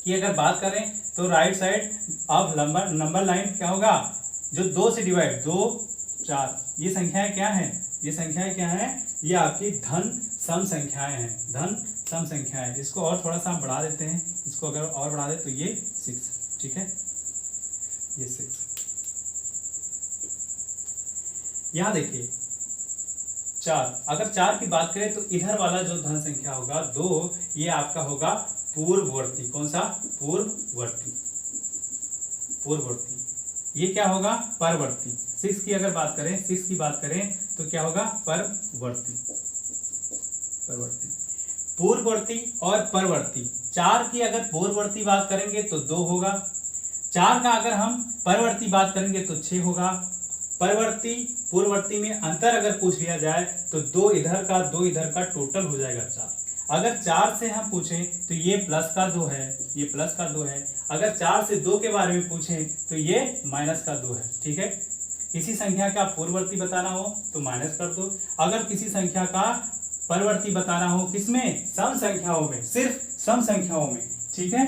की अगर बात करें तो right side of number line क्या होगा, जो 2 से डिवाइड, 2 4, ये संख्याएं क्या हैं, ये संख्याएं क्या हैं, ये आपकी धन सम संख्याएं हैं, धन सम संख्याएं। इसको और थोड़ा सा हम बढ़ा देते हैं, इसको अगर और बढ़ा दे तो ये 6, ठीक है, ये 6। यहां देखिए 4, अगर 4 की बात करें तो इधर वाला जो धन संख्या होगा 2, ये आपका होगा पूर्ववर्ती, कौन सा, पूर्ववर्ती, पूर्ववर्ती, ये क्या होगा, परवर्ती। 6 की अगर बात करें, 6 की बात करें तो क्या होगा, परवर्ती, परवर्ती, पूर्ववर्ती और परवर्ती। 4 की अगर पूर्ववर्ती बात करेंगे तो 2 होगा, 4 का अगर हम परवर्ती बात करेंगे तो 6 होगा। परवर्ती पूर्ववर्ती में अंतर अगर पूछ लिया जाए तो 2 इधर का टोटल हो जाएगा 4। अगर 4 से हम पूछें तो ये प्लस का 2 है, ये प्लस का 2 है। अगर 4 से 2 के बारे में पूछें तो ये माइनस का 2 है, ठीक है। किसी संख्या का पूर्ववर्ती बताना हो तो माइनस कर दो, अगर किसी संख्या का परवर्ती बताना हो, किसमें, सम संख्याओं में, सिर्फ सम संख्याओं में, ठीक है।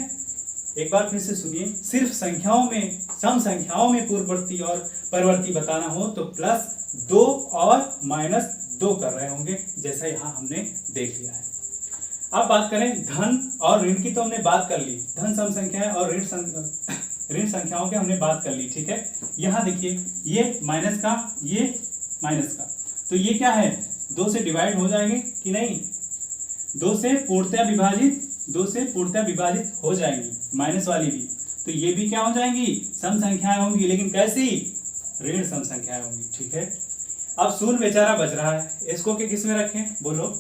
एक बार फिर से सुनिए, सिर्फ संख्याओं में, सम संख्याओं में पूर्ववर्ती और परवर्ती बताना हो तो +2 और -2 कर रहे होंगे, जैसा यहाँ हमने देख लिया है। अब बात करें धन और ऋण की, तो हमने बात कर ली, धन सम संख्याएं और ऋण संख्याओं की हमने बात कर ली, ठीक है। यहाँ देखिए ये माइनस का, ये माइनस का, तो ये क्या है, 2 से डिवाइड हो जाएंगे कि नहीं, 2 से पूर्णतया विभाजित, 2 से पूर्णतया विभाजित हो जाएंगी, माइनस वाली भी, तो ये भी क्या हो जाएंगी, सम संख्याएं होंगी, लेकिन कैसी, ऋण सम संख्याएं होंगी, ठीक है। अब शून्य बेचारा बच रहा है, इसको के किस में रखें, बोलो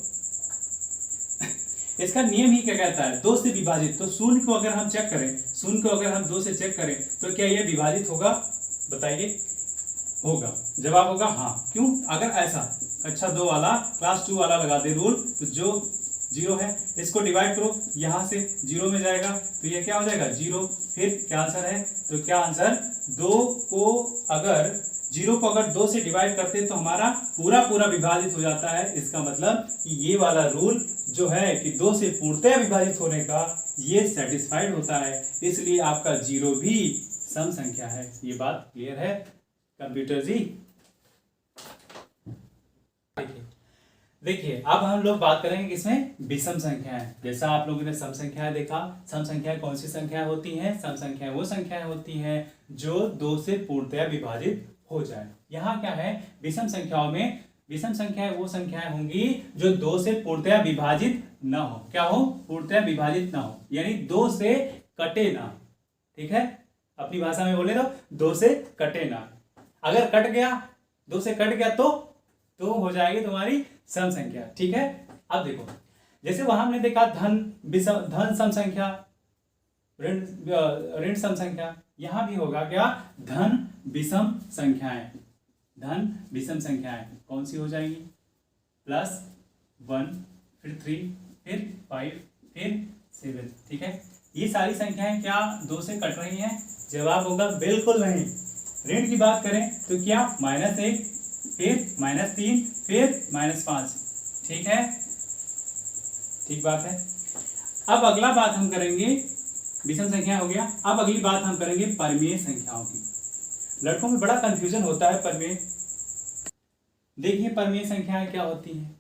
इसका नियम ही क्या कहता है, 2 से विभाजित, तो शून्य को अगर हम चेक करें, शून्य को अगर हम 2 से चेक करें तो क्या ये विभाजित होगा, बताइए, होगा, जवाब होगा हाँ। क्यों, अगर ऐसा अच्छा 2 वाला, क्लास 2 वाला लगा दे रूल, तो जो 0 है इसको डिवाइड करो, यहाँ से 0 में जाएगा तो ये क्या हो जाएगा 0, फिर क्या आंसर है, तो क्या आंसर, 2 को अगर 2 से डिवाइड करते हैं तो हमारा पूरा विभाजित हो जाता है। इसका मतलब कि ये वाला रूल जो है कि 2 से पूर्णतया विभाजित होने का, ये सेटिस्फाइड होता है, इसलिए आपका 0 भी सम संख्या है। ये बात क्लियर है कंप्यूटर जी। देखिए अब हम लोग बात करेंगे किसमें, विषम संख्याएं। जैसा आप लोगों ने सम संख्याएं देखा, सम संख्याएं कौन सी संख्याएं होती हैं, सम संख्याएं वो संख्याएं होती हैं जो 2 से पूर्णतया विभाजित हो जाए। यहाँ क्या है, विषम संख्याओं में, विषम संख्याएं वो संख्याएं होंगी जो 2 से पूर्णतया विभाजित न हो, क्या हो, पूर्णतया विभाजित न हो, यानी 2 से कटे ना, ठीक है, अपनी भाषा में बोले तो 2 से कटे ना। अगर कट गया 2 से कट गया तो हो जाएगी तुम्हारी सम संख्या। ठीक है, अब देखो जैसे वहां हमने देखा धन सम संख्या, ऋण सम संख्या, यहां भी होगा क्या, धन विषम संख्याएं। धन विषम संख्याएं कौन सी हो जाएंगी, +1 फिर 3 फिर 5 फिर 7। ठीक है, ये सारी संख्याएं क्या 2 से कट रही हैं, जवाब होगा बिल्कुल नहीं। ऋण की बात करें तो क्या -1 फिर -3 फिर -5। ठीक है, ठीक बात है। अब अगला बात हम करेंगे, विषम संख्या हो गया। अब अगली बात हम करेंगे परमेय संख्याओं की। लड़कों में बड़ा कंफ्यूजन होता है परमेय। देखिए परमेय संख्याएं क्या होती हैं,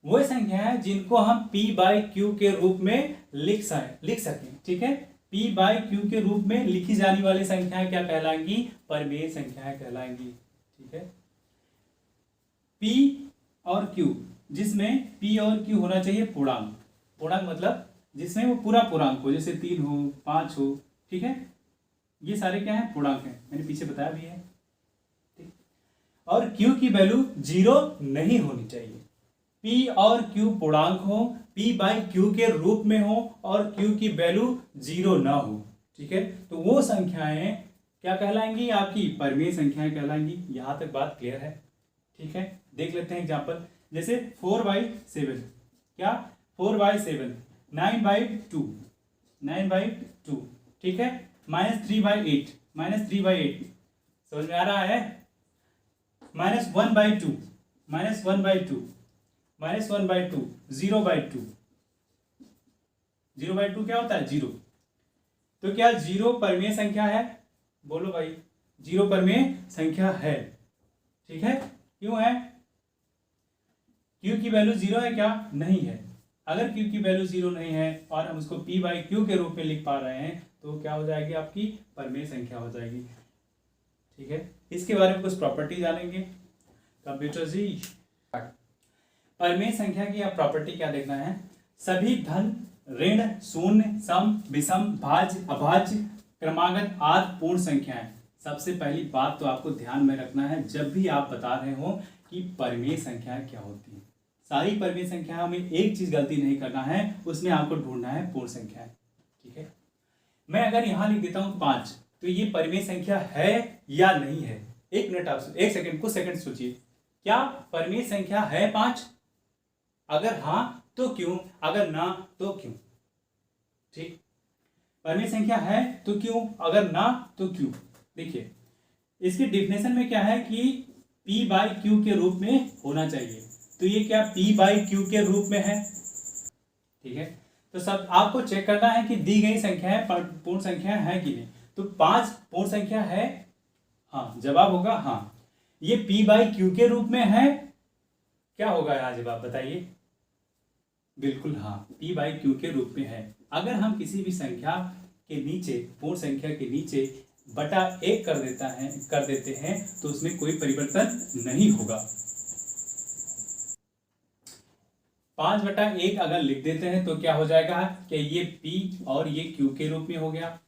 वो संख्याएं जिनको हम p/q के रूप में लिख सकें। ठीक है, p/q के रूप में लिखी जाने वाली संख्याएं क्या कहलाएंगी, परमेय संख्याएं कहलाएंगी। ठीक है, p और q, जिसमें p और q होना चाहिए पूर्णांक। पूर्णांक मतलब जिसमें वो पूरा पूर्णांक हो, जैसे 3 हो 5 हो। ठीक है, ये सारे क्या है, पूर्णांक है, मैंने पीछे बताया भी है। ठीक, और q की वैल्यू 0 नहीं होनी चाहिए। p और q पूर्णांक हो, p/q के रूप में हो और q की वैल्यू 0 ना हो। ठीक है, तो वो संख्याएं क्या कहलाएंगी, आपकी परमेय संख्याएं कहलाएंगी। यहां तक बात क्लियर है। ठीक है, देख लेते हैं एग्जांपल, जैसे 4/7, क्या 4/7, 9/2, 9/2। ठीक है, -3/8, -3/8 समझ में आ रहा है, -1/2, -1/2, -1/2, 0/2। 0/2 क्या होता है, 0। तो क्या 0 परमेय संख्या है, बोलो भाई, 0 परमेय संख्या है। ठीक है, क्यों है, q की वैल्यू 0 है क्या, नहीं है। अगर q की वैल्यू 0 नहीं है और हम उसको p/q के रूप में लिख पा रहे हैं तो क्या हो जाएगी, आपकी परमेय संख्या हो जाएगी। ठीक है, इसके बारे में कुछ प्रॉपर्टी जानेंगे कंप्यूटर जी। परमेय संख्या की आप प्रॉपर्टी क्या देखना है, सभी धन ऋण शून्य सम विषम भाज्य अभाज्य क्रमागत आदि पूर्ण संख्याएं। सबसे पहली बात तो आपको ध्यान में रखना है, जब भी आप बता रहे हो कि परमेय संख्याएं क्या होती हैं, सारी परमेय संख्याओं में एक चीज गलती नहीं करना है, उसमें आपको ढूंढना है पूर्ण संख्याएं। ठीक है, मैं अगर यहां लिख देता हूं 5, तो ये परमेय संख्या है या नहीं है, 1 मिनट आप 1 सेकंड, कुछ सेकंड सोचिए, क्या परमेय संख्या है 5? अगर हां तो क्यों, अगर ना तो क्यों। ठीक, परमेय संख्या है तो क्यों, अगर ना तो क्यों। देखिए इसकी डेफिनेशन में क्या है कि p/q के रूप में होना चाहिए, तो ये क्या p/q के रूप में है। ठीक है, तो सब आपको चेक करना है कि दी गई संख्याएं पूर्ण संख्या है कि नहीं। तो 5 पूर्ण संख्या है, हाँ, जवाब होगा हाँ। ये p/q के रूप में है, क्या होगा यहाँ जवाब बताइए, बिल्कुल हाँ, p/q के रूप में है। अगर हम किसी भी संख्या के नीचे, पूर्ण संख्या के नीचे /1 कर देते हैं तो उसमें कोई परिवर्तन नहीं होगा। 5/1 अगर लिख देते हैं तो क्या हो जाएगा कि ये p और ये q के रूप में हो गया।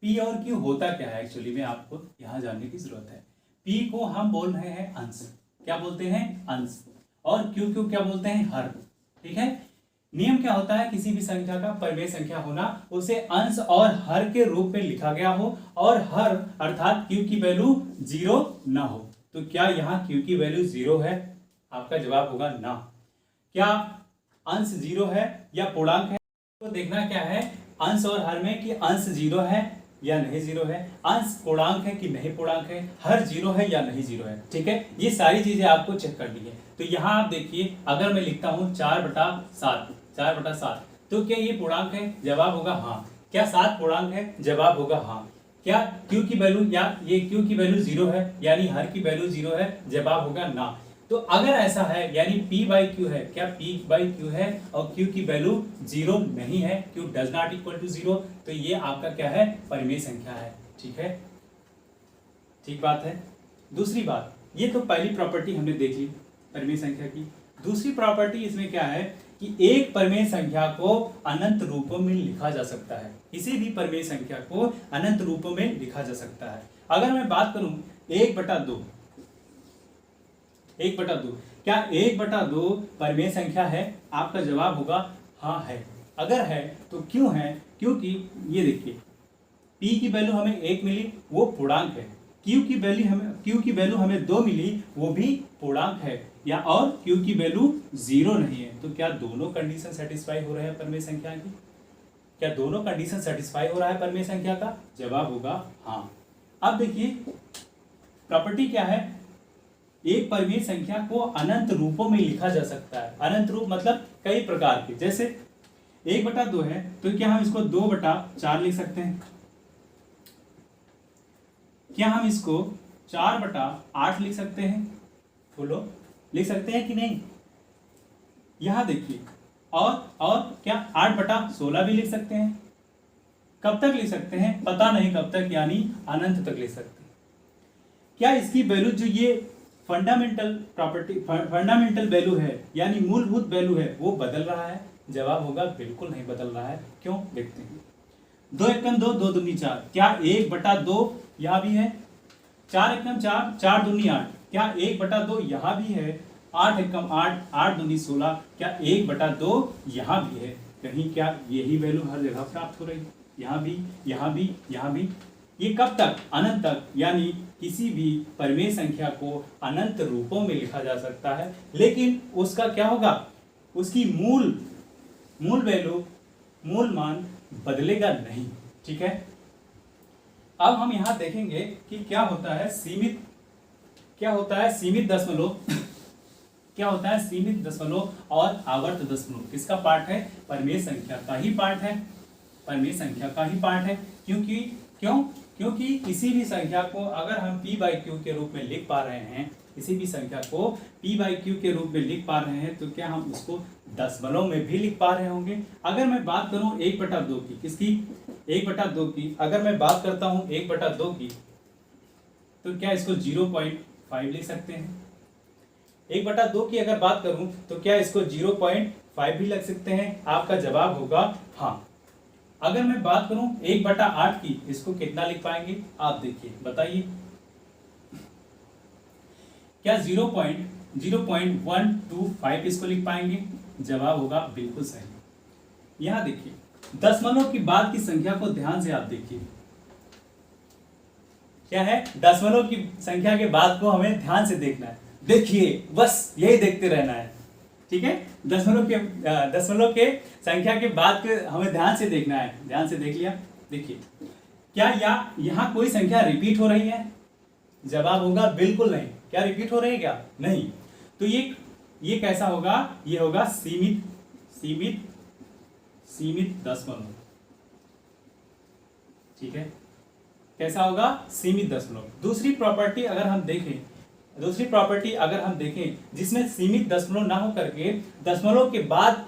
p और q होता क्या है एक्चुअली में, आपको यहां जानने की जरूरत है। p को हम बोल रहे हैं अंश, क्या बोलते हैं, अंश, और q को क्या बोलते हैं, हर। ठीक है, नियम क्या होता है, किसी भी संख्या का परमेय संख्या होना, उसे अंश और हर के रूप में लिखा गया हो और हर अर्थात q की वैल्यू 0 ना हो। तो क्या यहाँ q की वैल्यू 0 है, आपका जवाब होगा ना। क्या अंश 0 है या पूर्णांक है, तो देखना क्या है अंश और हर में कि अंश 0 है या नहीं 0 है, अंश पूर्णांक है कि नहीं पूर्णांक है, हर 0 है या नहीं 0 है। ठीक है, ये सारी चीजें आपको चेक करनी है। तो यहाँ आप देखिए, अगर मैं लिखता हूँ 4/7, 4/7, तो क्या ये पूर्णांक है, जवाब होगा हाँ। क्या 7 पूर्णांक है, जवाब होगा हाँ। क्या q की वैल्यू, या ये q की वैल्यू 0 है यानी हर की वैल्यू 0 है, जवाब होगा ना। तो अगर ऐसा है यानी p/q है, क्या p/q है और q की वैल्यू 0 नहीं है, q does not equal to 0, तो ये आपका क्या है, परमेय संख्या है। ठीक है, ठीक बात है। दूसरी बात, ये तो पहली प्रॉपर्टी हमने देख ली परमेय संख्या की। दूसरी प्रॉपर्टी इसमें क्या है कि एक परमेय संख्या को अनंत रूपों में लिखा जा सकता है, किसी भी परमेय संख्या को अनंत रूपों में लिखा जा सकता है। अगर मैं बात करूं 1/2, 1/2। क्या 1/2 परिमेय संख्या है? आपका जवाब होगा हाँ है। अगर है तो क्यों है? क्योंकि ये देखिए P की वैल्यू हमें 1 मिली, वो पूर्णांक है। Q की वैल्यू हमें 2 मिली, वो भी पूर्णांक है। या और Q की वैल्यू 0 नहीं है। तो क्या दोनों कंडीशन सेटिस्फाई हो रहे हैं परिमेय संख्या की? क्या दोनों कंडीशन सेटिस्फाई हो रहा है परिमेय संख्या का? जवाब होगा हाँ। अब देखिए प्रॉपर्टी क्या है, एक परिमेय संख्या को अनंत रूपों में लिखा जा सकता है। अनंत रूप मतलब कई प्रकार के, जैसे 1/2 है तो क्या हम इसको 2/4 लिख सकते हैं? क्या हम इसको 4/8 लिख सकते हैं? बोलो, लिख सकते हैं कि नहीं? यहां देखिए, और क्या 8/16 भी लिख सकते हैं। कब तक लिख सकते हैं? पता नहीं कब तक, यानी अनंत तक लिख सकते हैं। क्या इसकी वैल्यू जो ये फंडामेंटल वैल्यू है, यानी मूलभूत वैल्यू है, वो बदल रहा है? जवाब होगा बिल्कुल नहीं बदल रहा है। क्यों? देखते हैं। 2 एकम 2, 2 दूनी 4। क्या 1/2 यहां भी है? 4 एकम 4, 4 दूनी 8। क्या 1/2 यहां भी है? 8 एकम 8, 8 दूनी 16। क्या 1/2 यहां भी है? कहीं क्या यही वैल्यू हर जगह प्राप्त हो रही है? यहाँ भी, यहाँ भी, यहाँ भी। ये कब तक? अनंत तक। यानी किसी भी परिमेय संख्या को अनंत रूपों में लिखा जा सकता है, लेकिन उसका क्या होगा? उसकी मूल वैल्यू, मूल मान बदलेगा नहीं। ठीक है। अब हम यहां देखेंगे कि क्या होता है सीमित दशमलव क्या होता है सीमित दशमलव और आवर्त दशमलव। किसका पार्ट है? परिमेय संख्या का ही पार्ट है। परिमेय संख्या का ही पार्ट है। क्योंकि किसी भी संख्या को अगर हम p/q के रूप में लिख पा रहे हैं, किसी भी संख्या को p/q के रूप में लिख पा रहे हैं, तो क्या हम उसको दशमलव में भी लिख पा रहे होंगे? अगर मैं बात करूं 1/2 की, किसकी? 1/2 की। अगर मैं बात करता हूं 1/2 की, तो क्या इसको 0.5 लिख सकते हैं? 1/2 की अगर बात करूं तो क्या इसको 0.5 भी लिख सकते हैं? आपका जवाब होगा हाँ। अगर मैं बात करूं 1/8 की, इसको कितना लिख पाएंगे? आप देखिए, बताइए। क्या 0.125 इसको लिख पाएंगे? जवाब होगा बिल्कुल सही। यहां देखिए, दशमलव की बाद की संख्या को ध्यान से आप देखिए। क्या है? दशमलव की संख्या के बाद को हमें ध्यान से देखना है। देखिए, बस यही देखते रहना है। ठीक है। दशमलव के संख्या के बाद के हमें ध्यान से देखना है। ध्यान से देख लिया। देखिए, क्या यहाँ कोई संख्या रिपीट हो रही है? जवाब होगा बिल्कुल नहीं। क्या रिपीट हो रही है? क्या नहीं। तो ये कैसा होगा? ये होगा सीमित दशमलव। ठीक है। कैसा होगा? सीमित दशमलव। दूसरी प्रॉपर्टी अगर हम देखें जिसमें सीमित दशमलव ना हो करके दशमलव के बाद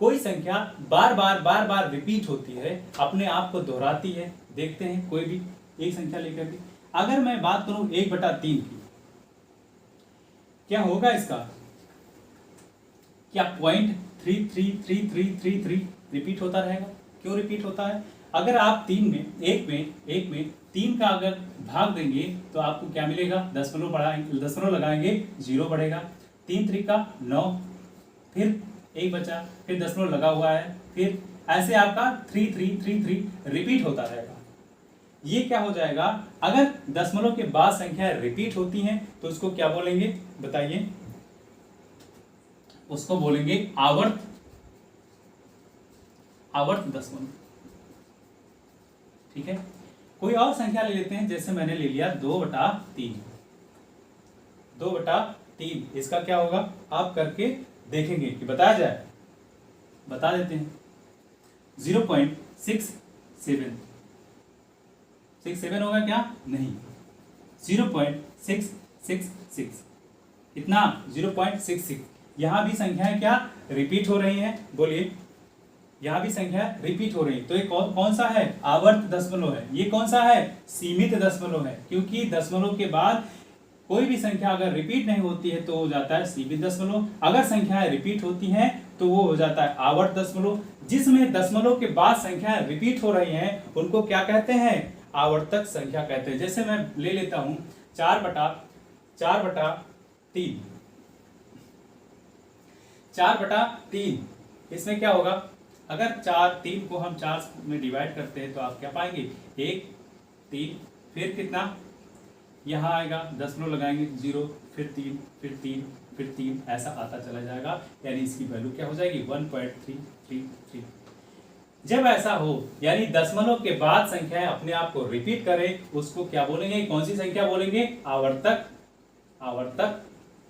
कोई संख्या बार बार रिपीट होती है, अपने आप को दोहराती है। देखते हैं कोई भी एक संख्या लेकर के। अगर मैं बात करूं 1/3 की, क्या होगा इसका? क्या 0.333333 रिपीट होता रहेगा? क्यों रिपीट होता है? अगर आप एक में 3 का अगर भाग देंगे तो आपको क्या मिलेगा? दशमलव लगाएंगे, 0 बढ़ेगा। 3 3 9, फिर 1 बचा, फिर दशमलव लगा हुआ है, फिर ऐसे आपका 3333 रिपीट होता रहेगा। ये क्या हो जाएगा? अगर दशमलव के बाद संख्या रिपीट होती हैं तो उसको क्या बोलेंगे? बताइए। उसको बोलेंगे आवर्त दशमलव। ठीक है। कोई और संख्या ले लेते हैं, जैसे मैंने ले लिया 2/3। 2/3 इसका क्या होगा? आप करके देखेंगे कि बताया जाए। बता देते हैं। 0.67 होगा क्या? नहीं। 0.666। कितना? 0.66। यहां भी संख्याएं क्या रिपीट हो रही हैं? बोलिए। यहां भी संख्या रिपीट हो रही है। तो ये कौन सा है? आवर्त दशमलव है। ये कौन सा है? सीमित दशमलव है। क्योंकि दशमलव के बाद कोई भी संख्या अगर रिपीट नहीं होती है तो हो जाता है सीमित दशमलव। अगर संख्याएं रिपीट होती हैं तो वो हो जाता है आवर्त दशमलव। जिसमें दशमलव के बाद संख्याएं रिपीट हो रही हैं उनको क्या कहते हैं? आवर्तक संख्या कहते हैं। जैसे मैं ले लेता हूं 4/3। 4/3, इसमें क्या होगा, अगर 3 को हम 4 में डिवाइड करते हैं तो आप क्या पाएंगे, 1 3, फिर कितना यहाँ आएगा, दशमलव लगाएंगे 0, फिर 3, फिर 3, फिर 3, ऐसा आता चला जाएगा, यानी इसकी वैल्यू क्या हो जाएगी 1.333। जब ऐसा हो यानी दशमलव के बाद संख्याएं अपने आप को रिपीट करें, उसको क्या बोलेंगे, कौन सी संख्या बोलेंगे, आवर्तक आवर्तक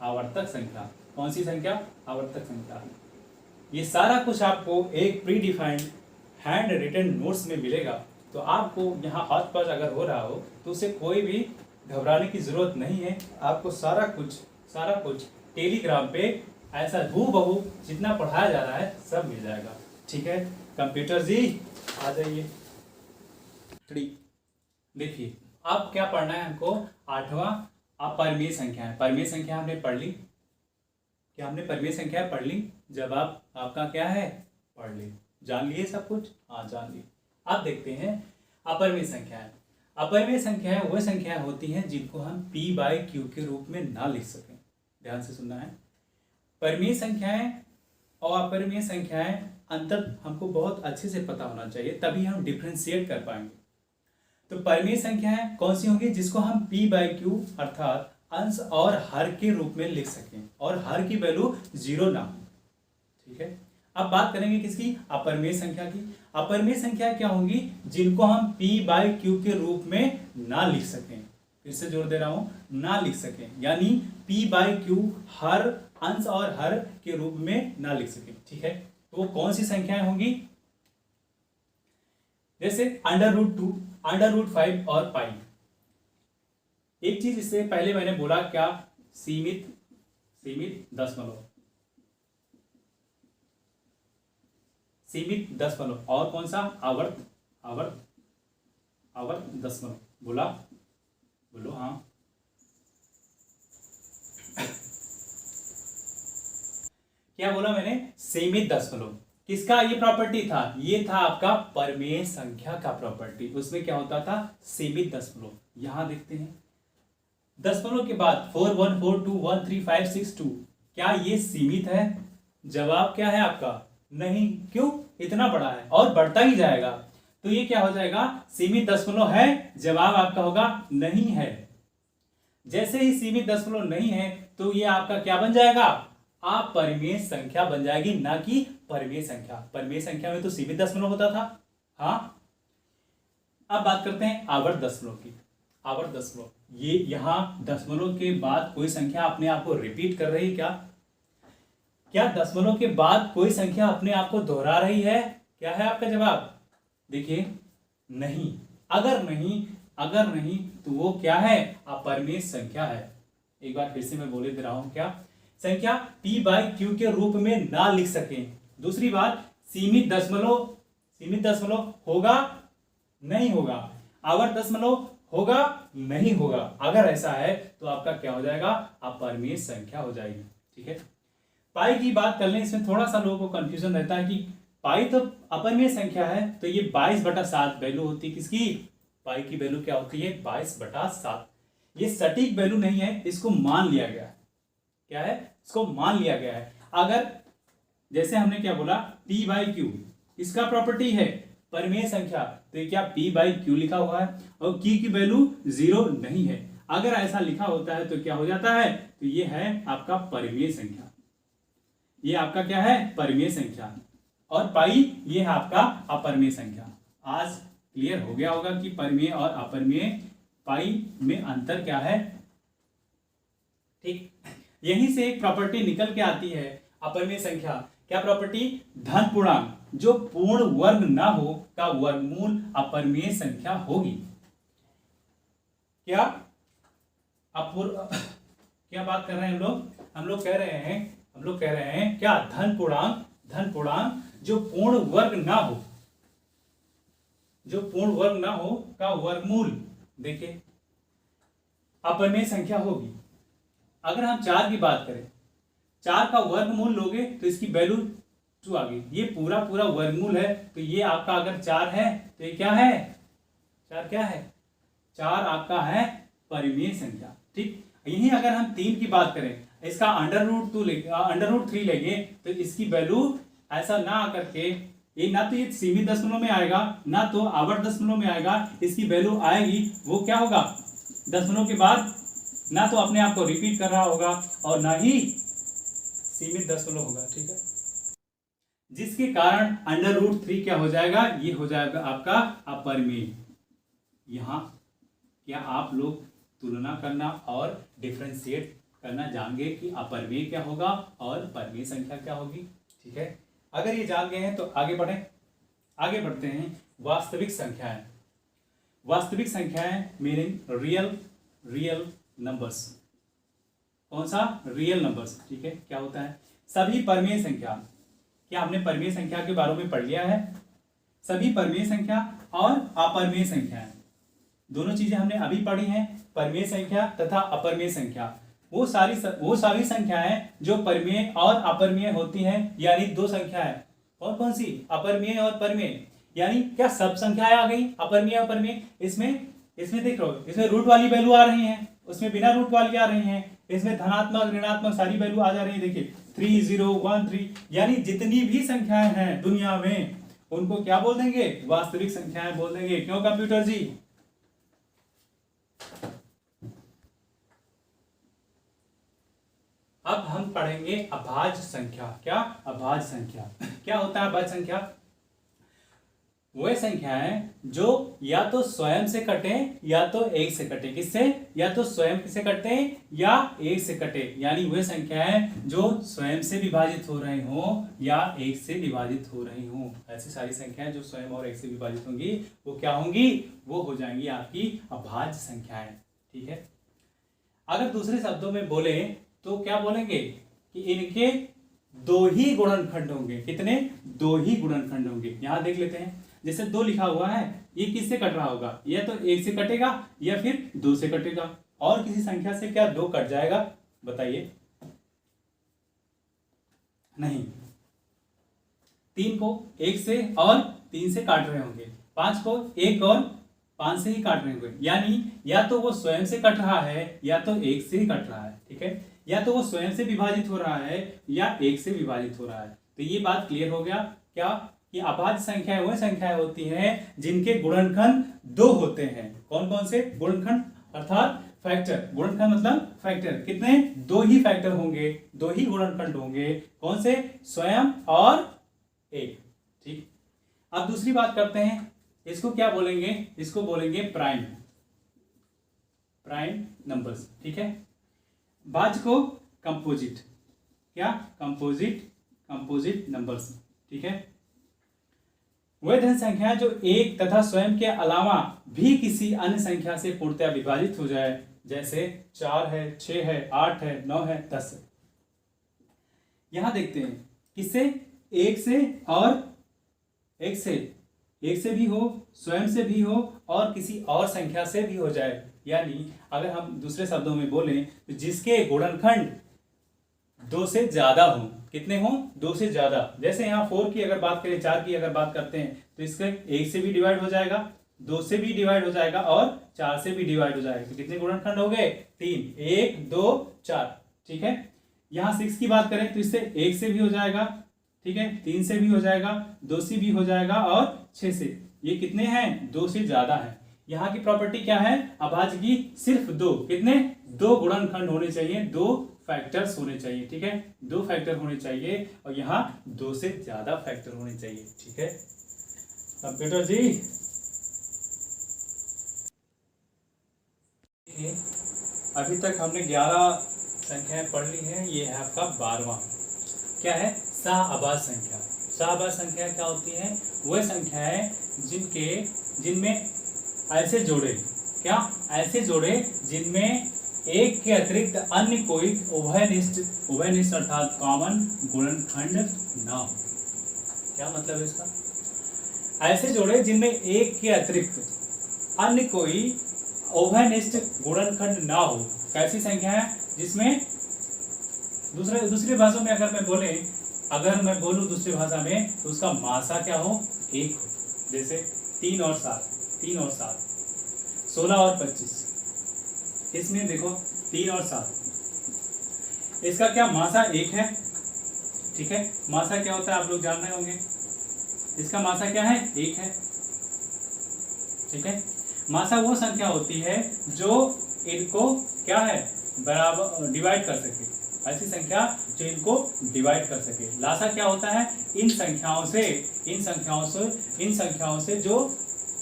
आवर्तक संख्या। कौन सी संख्या, आवर्तक संख्या। ये सारा कुछ आपको एक predefined handwritten notes में मिलेगा, तो आपको यहाँ हाथ पास अगर हो रहा हो तो उसे कोई भी घबराने की जरूरत नहीं है। आपको सारा कुछ टेलीग्राम पे ऐसा हूबहू जितना पढ़ाया जा रहा है सब मिल जाएगा। ठीक है, कंप्यूटर जी आ जाइए। देखिए अब क्या पढ़ना है हमको, 8वां अपरिमेय संख्या है। परिमेय संख्या हमने पढ़ ली, क्या हमने परिमेय संख्या पढ़ ली, जवाब आपका क्या है, पढ़ ली, जान लिए सब कुछ, हाँ जान लिए। अब देखते हैं अपरिमेय संख्याएं। अपरिमेय संख्याएं वह संख्याएं होती हैं जिनको हम p/q के रूप में ना लिख सकें। ध्यान से सुनना है, परिमेय संख्याएं और अपरिमेय संख्याएं अंतर हमको बहुत अच्छे से पता होना चाहिए, तभी हम डिफ्रेंशिएट कर पाएंगे। तो परिमेय संख्याएं कौन सी होंगी, जिसको हम p/q अर्थात अंश और हर के रूप में लिख सकें और हर की वैल्यू 0 ना हो। ठीक है, अब बात करेंगे किसकी, अपरिमेय संख्या की। अपरिमेय संख्या क्या होंगी, जिनको हम p/q के रूप में ना लिख सकें। फिर से जोर दे रहा हूं, ना लिख सकें, यानी p/q हर अंश और हर के रूप में ना लिख सकें। ठीक है, तो वो कौन सी संख्याएं होंगी, जैसे √2, √5 और पाई। एक चीज इससे पहले मैंने बोला क्या, सीमित दशमलव, सीमित दशमलव, और कौन सा, आवर्त दशमलव। बोला, बोलो हाँ। क्या बोला मैंने, सीमित दशमलव। किसका ये प्रॉपर्टी था, ये था आपका परिमेय संख्या का प्रॉपर्टी। उसमें क्या होता था, सीमित दशमलव। यहां देखते हैं दशमलव के बाद 4 1 4 2 1 3 5 6 2, क्या ये सीमित है, जवाब क्या है आपका, नहीं। क्यों, इतना बड़ा है और बढ़ता ही जाएगा, तो ये क्या हो जाएगा, सीमित दशमलव है, जवाब आपका होगा नहीं है। जैसे ही सीमित दशमलव नहीं है तो ये आपका क्या बन जाएगा, अपरिमेय संख्या बन जाएगी, ना कि परिमेय संख्या। परिमेय संख्या में तो सीमित दशमलव होता था। हाँ, अब बात करते हैं आवर्त दशमलव की। आवर्त दशमलव, ये यहां दशमलव के बाद कोई संख्या अपने आप को रिपीट कर रही है क्या, क्या दशमलव के बाद कोई संख्या अपने आप को दोहरा रही है, क्या है आपका जवाब, देखिए नहीं। अगर नहीं तो वो क्या है, अपरिमेय संख्या है। एक बार फिर से मैं बोले दे रहा हूं, क्या संख्या p/q के रूप में ना लिख सकें। दूसरी बात, सीमित दशमलव होगा नहीं होगा, आवर्त दशमलव होगा नहीं होगा। अगर ऐसा है तो आपका क्या हो जाएगा, अपरिमेय संख्या हो जाएगी। ठीक है, पाई की बात कर लें, इसमें थोड़ा सा लोगों को कंफ्यूजन रहता है कि पाई तो अपरिमेय संख्या है, तो ये 22/7 वैल्यू होती है किसकी, पाई की वैल्यू क्या होती है, 22/7। ये सटीक वैल्यू नहीं है, इसको मान लिया गया है। क्या है, इसको मान लिया गया है। अगर जैसे हमने क्या बोला, p/q इसका प्रॉपर्टी है परिमेय संख्या, तो ये क्या p/q लिखा हुआ है और q की वैल्यू 0 नहीं है। अगर ऐसा लिखा होता है तो क्या हो जाता है, तो ये है आपका परिमेय संख्या। ये आपका क्या है, परिमेय संख्या, और पाई ये है आपका अपरिमेय संख्या। आज क्लियर हो गया होगा कि परिमेय और अपरिमेय पाई में अंतर क्या है। ठीक, यहीं से एक प्रॉपर्टी निकल के आती है अपरिमेय संख्या। क्या प्रॉपर्टी, धन पूर्णांक जो पूर्ण वर्ग ना हो का वर्गमूल अपरिमेय संख्या होगी। क्या क्या बात कर रहे हैं हम लोग कह रहे हैं क्या, धन पूर्णांक जो पूर्ण वर्ग ना हो का वर्गमूल, देखिए अपरिमेय संख्या होगी। अगर हम 4 की बात करें, 4 का वर्गमूल लोगे तो इसकी वैल्यू 2 आ गई। ये पूरा वर्गमूल है, तो ये आपका अगर 4 है तो ये क्या है, 4 क्या है, 4 आपका है परिमेय संख्या। ठीक, यही अगर हम 3 की बात करें, इसका अंडर रूट 3 लेंगे तो इसकी वैल्यू ऐसा ना आकर के ये ना तो ये सीमित दशमलव में आएगा ना तो आवर्त दशमलव में आएगा, इसकी वैल्यू आएगी वो क्या होगा, दशमलव के बाद ना तो अपने आप को रिपीट कर रहा होगा और ना ही सीमित दशमलव होगा। ठीक है, जिसके कारण अंडर रूट 3 क्या हो जाएगा, ये हो जाएगा आपका अपरिमेय। यहाँ क्या आप लोग तुलना करना और डिफरेंशिएट करना जान गए कि अपरिमेय क्या होगा और परिमेय संख्या क्या होगी। ठीक है, अगर ये जान गए हैं तो आगे आगे बढ़ते हैं। वास्तविक संख्याएं, वास्तविक संख्याएं मीनिंग रियल नंबर्स। कौन सा, रियल नंबर्स। ठीक है, क्या होता है, सभी परिमेय संख्या। क्या हमने परिमेय संख्या के बारे में पढ़ लिया है, सभी परिमेय संख्या और अपरिमेय संख्या, दोनों चीजें हमने अभी पढ़ी हैं, परिमेय संख्या तथा अपरिमेय संख्या। वो सारी संख्याएं जो परिमेय और अपरिमेय होती हैं, यानी दो संख्याएं। और कौन सी, अपरिमेय और परिमेय। यानी क्या सब संख्याएं आ गई, अपरिमेय और परिमेय। इसमें देख लो, इसमें रूट वाली वैल्यू आ रही हैं, उसमें बिना रूट वाली आ रही हैं, इसमें धनात्मक ऋणात्मक सारी वैल्यू आ जा रही है। देखिए 3 0 1 3, यानी जितनी भी संख्याएं हैं दुनिया में उनको क्या बोल देंगे, वास्तविक संख्याएं बोल देंगे। क्यों कंप्यूटर जी। अब हम पढ़ेंगे अभाज्य संख्या। क्या, अभाज्य संख्या। क्या होता है अभाज्य संख्या, वह संख्याएं जो या तो स्वयं से कटे या तो एक से कटे। किससे, या तो स्वयं से कटे या एक से कटे, यानी वह संख्याएं जो स्वयं से विभाजित हो रही हो या एक से विभाजित हो रही हो। ऐसी सारी संख्याएं जो स्वयं और एक से विभाजित होंगी वो क्या होंगी, वो हो जाएंगी आपकी अभाज्य संख्याएं। ठीक है, अगर दूसरे शब्दों में बोले तो क्या बोलेंगे कि इनके दो ही गुणनखंड होंगे। कितने, दो ही गुणनखंड होंगे। यहां देख लेते हैं, जैसे 2 लिखा हुआ है, ये किससे कट रहा होगा, या तो 1 से कटेगा या फिर 2 से कटेगा। और किसी संख्या से क्या 2 कट जाएगा, बताइए, नहीं। 3 को 1 से और 3 से काट रहे होंगे, 5 को 1 और 5 से ही काट रहे होंगे, यानी या तो वो स्वयं से कट रहा है या तो 1 से ही कट रहा है। ठीक है, या तो वो स्वयं से विभाजित हो रहा है या 1 से विभाजित हो रहा है। तो ये बात क्लियर हो गया क्या, कि अभाज्य संख्याएं वह संख्याएं होती हैं जिनके गुणनखंड 2 होते हैं। कौन कौन से गुणनखंड, अर्थात फैक्टर। गुणनखंड मतलब फैक्टर, कितने, 2 ही फैक्टर होंगे, 2 ही गुणनखंड होंगे। कौन से, स्वयं और 1। ठीक, अब दूसरी बात करते हैं, इसको क्या बोलेंगे, इसको बोलेंगे प्राइम नंबर्स। ठीक है, भाज्य को कंपोजिट, क्या, कंपोजिट नंबर्स। ठीक है, वह धन संख्या जो एक तथा स्वयं के अलावा भी किसी अन्य संख्या से पूर्णतया विभाजित हो जाए, जैसे 4 है, 6 है, 8 है, 9 है, 10 है। यहां देखते हैं, किससे, एक से और एक से भी हो, स्वयं से भी हो और किसी और संख्या से भी हो जाए। यानी अगर हम दूसरे शब्दों में बोलें तो जिसके गुणनखंड 2 से ज्यादा हो। कितने हो, 2 से ज्यादा। जैसे यहाँ 4 की अगर बात करें, 4 की अगर बात करते हैं तो इसका 1 से भी डिवाइड हो जाएगा, 2 से भी डिवाइड हो जाएगा और 4 से भी डिवाइड हो जाएगा। तो कितने गुणनखंड हो गए, 3, 1 2 4। ठीक है, यहाँ 6 की बात करें तो इससे 1 से भी हो जाएगा, ठीक है, 3 से भी हो जाएगा, 2 से भी हो जाएगा और 6 से। ये कितने हैं, 2 से ज्यादा है। यहाँ की प्रॉपर्टी क्या है, अभाज्य की, सिर्फ 2, कितने, 2 गुणनखंड होने चाहिए, 2 फैक्टर्स होने चाहिए। ठीक है, 2 फैक्टर होने चाहिए और यहाँ 2 से ज्यादा फैक्टर होने चाहिए। ठीक है कंप्यूटर जी। अभी तक हमने 11 संख्याएं पढ़ ली हैं, ये है आपका 12वां। क्या है, सह-अभाज्य संख्या। सह-अभाज्य संख्या क्या होती है, वह संख्याएं जिनमें ऐसे जोड़े, क्या, ऐसे जोड़े जिनमें एक के अतिरिक्त अन्य कोई उभयनिष्ठ अर्थात कॉमन गुणनखंड ना हो। क्या मतलब है इसका, ऐसे जोड़े जिनमें एक के अतिरिक्त अन्य कोई उभयनिष्ठ गुणनखंड ना हो। कैसी संख्या है, जिसमें दूसरी भाषा में अगर मैं बोलूं दूसरी भाषा में तो उसका मासा क्या हो, 1 हो। जैसे 3 और 7, 16 और 25। इसमें देखो 3 और 7, इसका क्या मासा 1 है, ठीक है। मासा क्या होता है आप लोग जान रहे होंगे, इसका मासा क्या है 1 है, ठीक है। मासा वो संख्या होती है जो इनको क्या है बराबर डिवाइड कर सके, ऐसी संख्या जो इनको डिवाइड कर सके। लासा क्या होता है इन संख्याओं से जो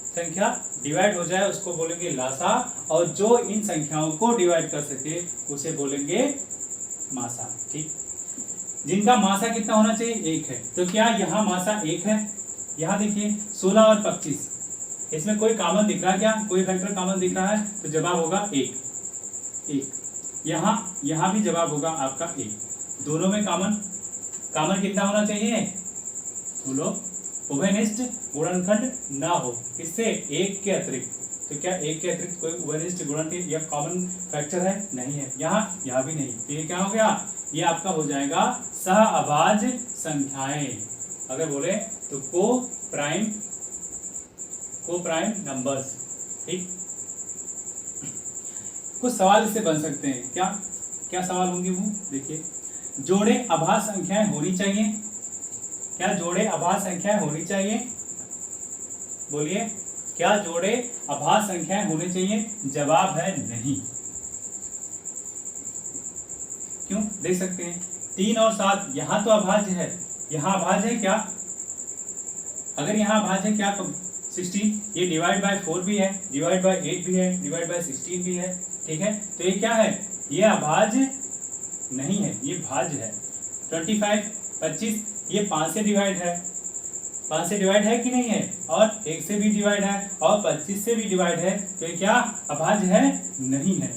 संख्या डिवाइड हो जाए उसको बोलेंगे लासा, और जो इन संख्याओं को डिवाइड कर सके उसे बोलेंगे मासा, ठीक। जिनका मासा कितना होना चाहिए 1 है, तो क्या यहाँ मासा 1 है। यहाँ देखिए 16 और 25, इसमें कोई कॉमन दिख रहा है क्या, कोई फैक्टर कॉमन दिख रहा है, तो जवाब होगा 1। यहाँ भी जवाब होगा आपका 1। दोनों में कॉमन कितना होना चाहिए, बोलो उभयनिष्ठ गुणनखंड ना हो, किससे 1 के अतिरिक्त। तो क्या 1 के अतिरिक्त कोई उभयनिष्ठ गुणनखंड या कॉमन फैक्टर है, नहीं है। यहाँ भी नहीं, तो ये क्या हो गया, ये आपका हो जाएगा सह अभाज्य संख्याएं। अगर बोले तो को प्राइम नंबर्स, ठीक। कुछ सवाल इससे बन सकते हैं, क्या सवाल होंगे वो देखिए। जोड़े अभाज्य संख्याएं होनी चाहिए, क्या जोड़े अभाज्य संख्याएं होनी चाहिए, बोलिए क्या जोड़े अभाज्य संख्याएं होनी चाहिए। जवाब है नहीं। क्यों, देख सकते हैं 3 और 7 यहाँ तो अभाज्य है, यहाँ अभाज्य है क्या, अगर यहाँ अभाज्य है क्या तो 16, ये डिवाइड बाय 4 भी है, डिवाइड बाय 8 भी है, डिवाइड बाय 16 भी है, ठीक है। तो ये क्या है, ये अभाज्य नहीं है, ये भाज्य है। 25 ये 5 से डिवाइड है, 5 से डिवाइड है कि नहीं है, और 1 से भी डिवाइड है, और 25 से भी डिवाइड है, तो ये क्या अभाज्य है, नहीं है।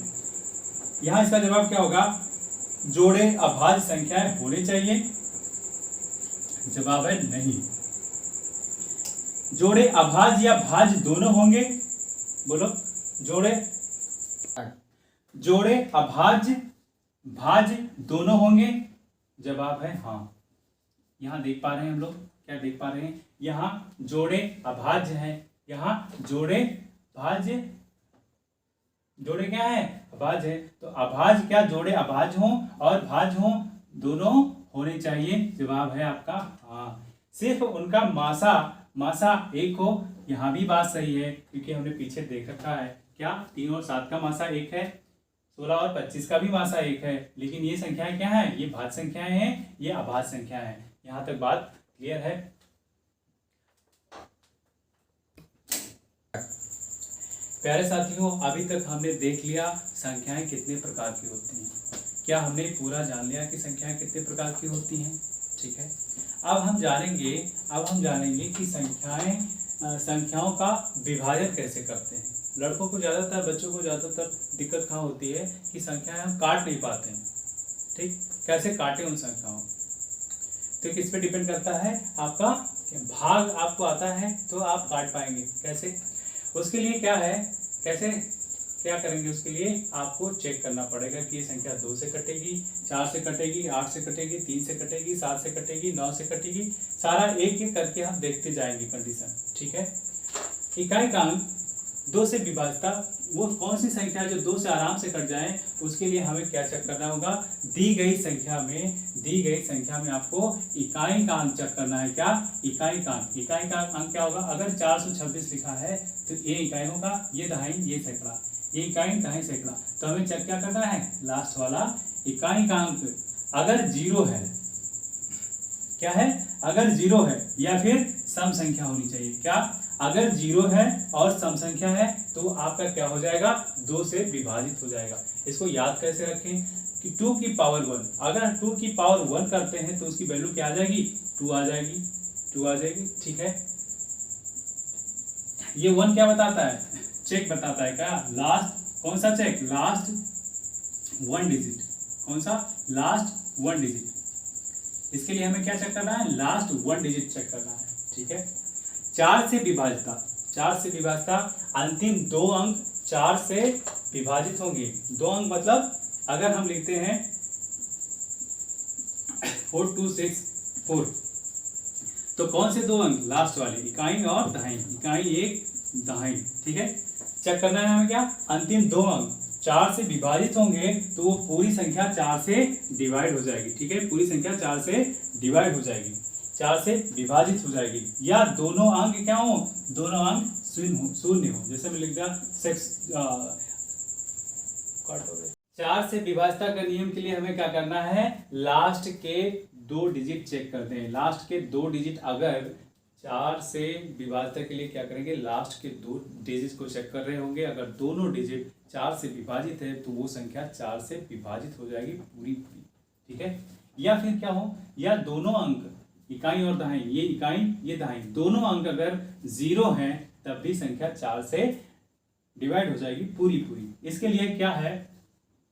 यहाँ इसका जवाब क्या होगा, जोड़े अभाज्य संख्याएं होने चाहिए। जवाब है नहीं। जोड़े अभाज्य या भाज्य दोनों होंगे, बोलो जोड़े अभाज्य भाज्य दोनों होंगे। जवाब है हाँ। यहाँ देख पा रहे हैं हम लोग, क्या देख पा रहे हैं, यहाँ जोड़े अभाज्य है, यहाँ जोड़े भाज्य, जोड़े क्या है अभाज्य है, तो अभाज्य क्या जोड़े अभाज्य हो और भाज्य हो, दोनों होने चाहिए। जवाब है आपका हाँ। सिर्फ उनका मासा 1 हो, यहाँ भी बात सही है, क्योंकि हमने पीछे देख रखा है क्या 3 और 7 का मासा 1 है, 16 और 25 का भी मासा 1 है, लेकिन ये संख्याएं क्या है, ये भाज्य संख्याएं हैं, ये अभाज्य संख्याएं हैं। यहाँ तक बात क्लियर है। प्यारे साथियों, अभी तक हमने देख लिया संख्याएं कितने प्रकार की होती हैं, क्या हमने पूरा जान लिया कि संख्याएं कितने प्रकार की होती हैं, ठीक है। अब हम जानेंगे कि संख्याओं का विभाजन कैसे करते हैं। लड़कों को ज़्यादातर, बच्चों को ज़्यादातर दिक्कत कहाँ होती है कि संख्याएं हम काट नहीं पाते हैं, ठीक। कैसे काटें उन संख्याओं, तो किस पे डिपेंड करता है, आपका भाग आपको आता है तो आप काट पाएंगे, कैसे। उसके लिए क्या है, क्या करेंगे, उसके लिए आपको चेक करना पड़ेगा कि ये संख्या 2 से कटेगी, 4 से कटेगी, 8 से कटेगी, 3 से कटेगी, 7 से कटेगी, 9 से कटेगी, सारा एक एक करके हम देखते जाएंगे कंडीशन, ठीक है। इकाई का अंक 2 से विभाज्यता, वो कौन सी संख्या जो 2 से आराम से कट जाए, उसके लिए हमें क्या चेक करना होगा, दी गई संख्या में आपको इकाई का अंक चेक करना है। क्या इकाई का अंक क्या होगा, अगर 426 लिखा है तो ये इकाई होगा, ये दहाई, ये सैकड़ा, ये इकाई दहाई सैकड़ा, तो हमें चेक क्या करना है, लास्ट वाला इकाई का अंक अगर 0 है, क्या है, अगर 0 है या फिर सम संख्या होनी चाहिए। क्या, अगर 0 है और सम संख्या है तो आपका क्या हो जाएगा, 2 से विभाजित हो जाएगा। इसको याद कैसे रखें कि 2 की पावर 1, अगर 2 की पावर 1 करते हैं तो उसकी वैल्यू क्या आ जाएगी, 2 आ जाएगी, ठीक है। ये 1 क्या बताता है, चेक बताता है, क्या लास्ट, कौन सा चेक, लास्ट 1 डिजिट, कौन सा, लास्ट 1 डिजिट। इसके लिए हमें क्या चेक करना है, लास्ट 1 डिजिट चेक करना है, ठीक है। 4 से विभाज्यता, अंतिम 2 अंक 4 से विभाजित होंगे। 2 अंक मतलब अगर हम लिखते हैं 4264, तो कौन से 2 अंक, लास्ट वाले, इकाई और दहाई, इकाई 1 दहाई, ठीक है। चेक करना है हमें क्या, अंतिम 2 अंक 4 से विभाजित होंगे तो वो पूरी संख्या 4 से डिवाइड हो जाएगी। ठीक है, पूरी संख्या 4 से डिवाइड हो जाएगी, 4 से विभाजित हो जाएगी, या दोनों अंक क्या हो, दोनों अंक शून्य हो। जैसे मैं लिख दिया 4 से विभाजता का नियम के लिए हमें क्या करना है, लास्ट के 2 डिजिट चेक करते हैं। लास्ट के 2 डिजिट अगर 4 से विभाजता के लिए क्या करेंगे, लास्ट के 2 डिजिट को चेक कर रहे होंगे। अगर दोनों डिजिट 4 से विभाजित है तो वो संख्या 4 से विभाजित हो जाएगी पूरी पूरी। ठीक है, या फिर क्या हो, या दोनों अंक इकाई और दहाई, ये इकाई ये दहाई, दोनों अंक अगर 0 हैं तब भी संख्या 4 से डिवाइड हो जाएगी पूरी पूरी। इसके लिए क्या है,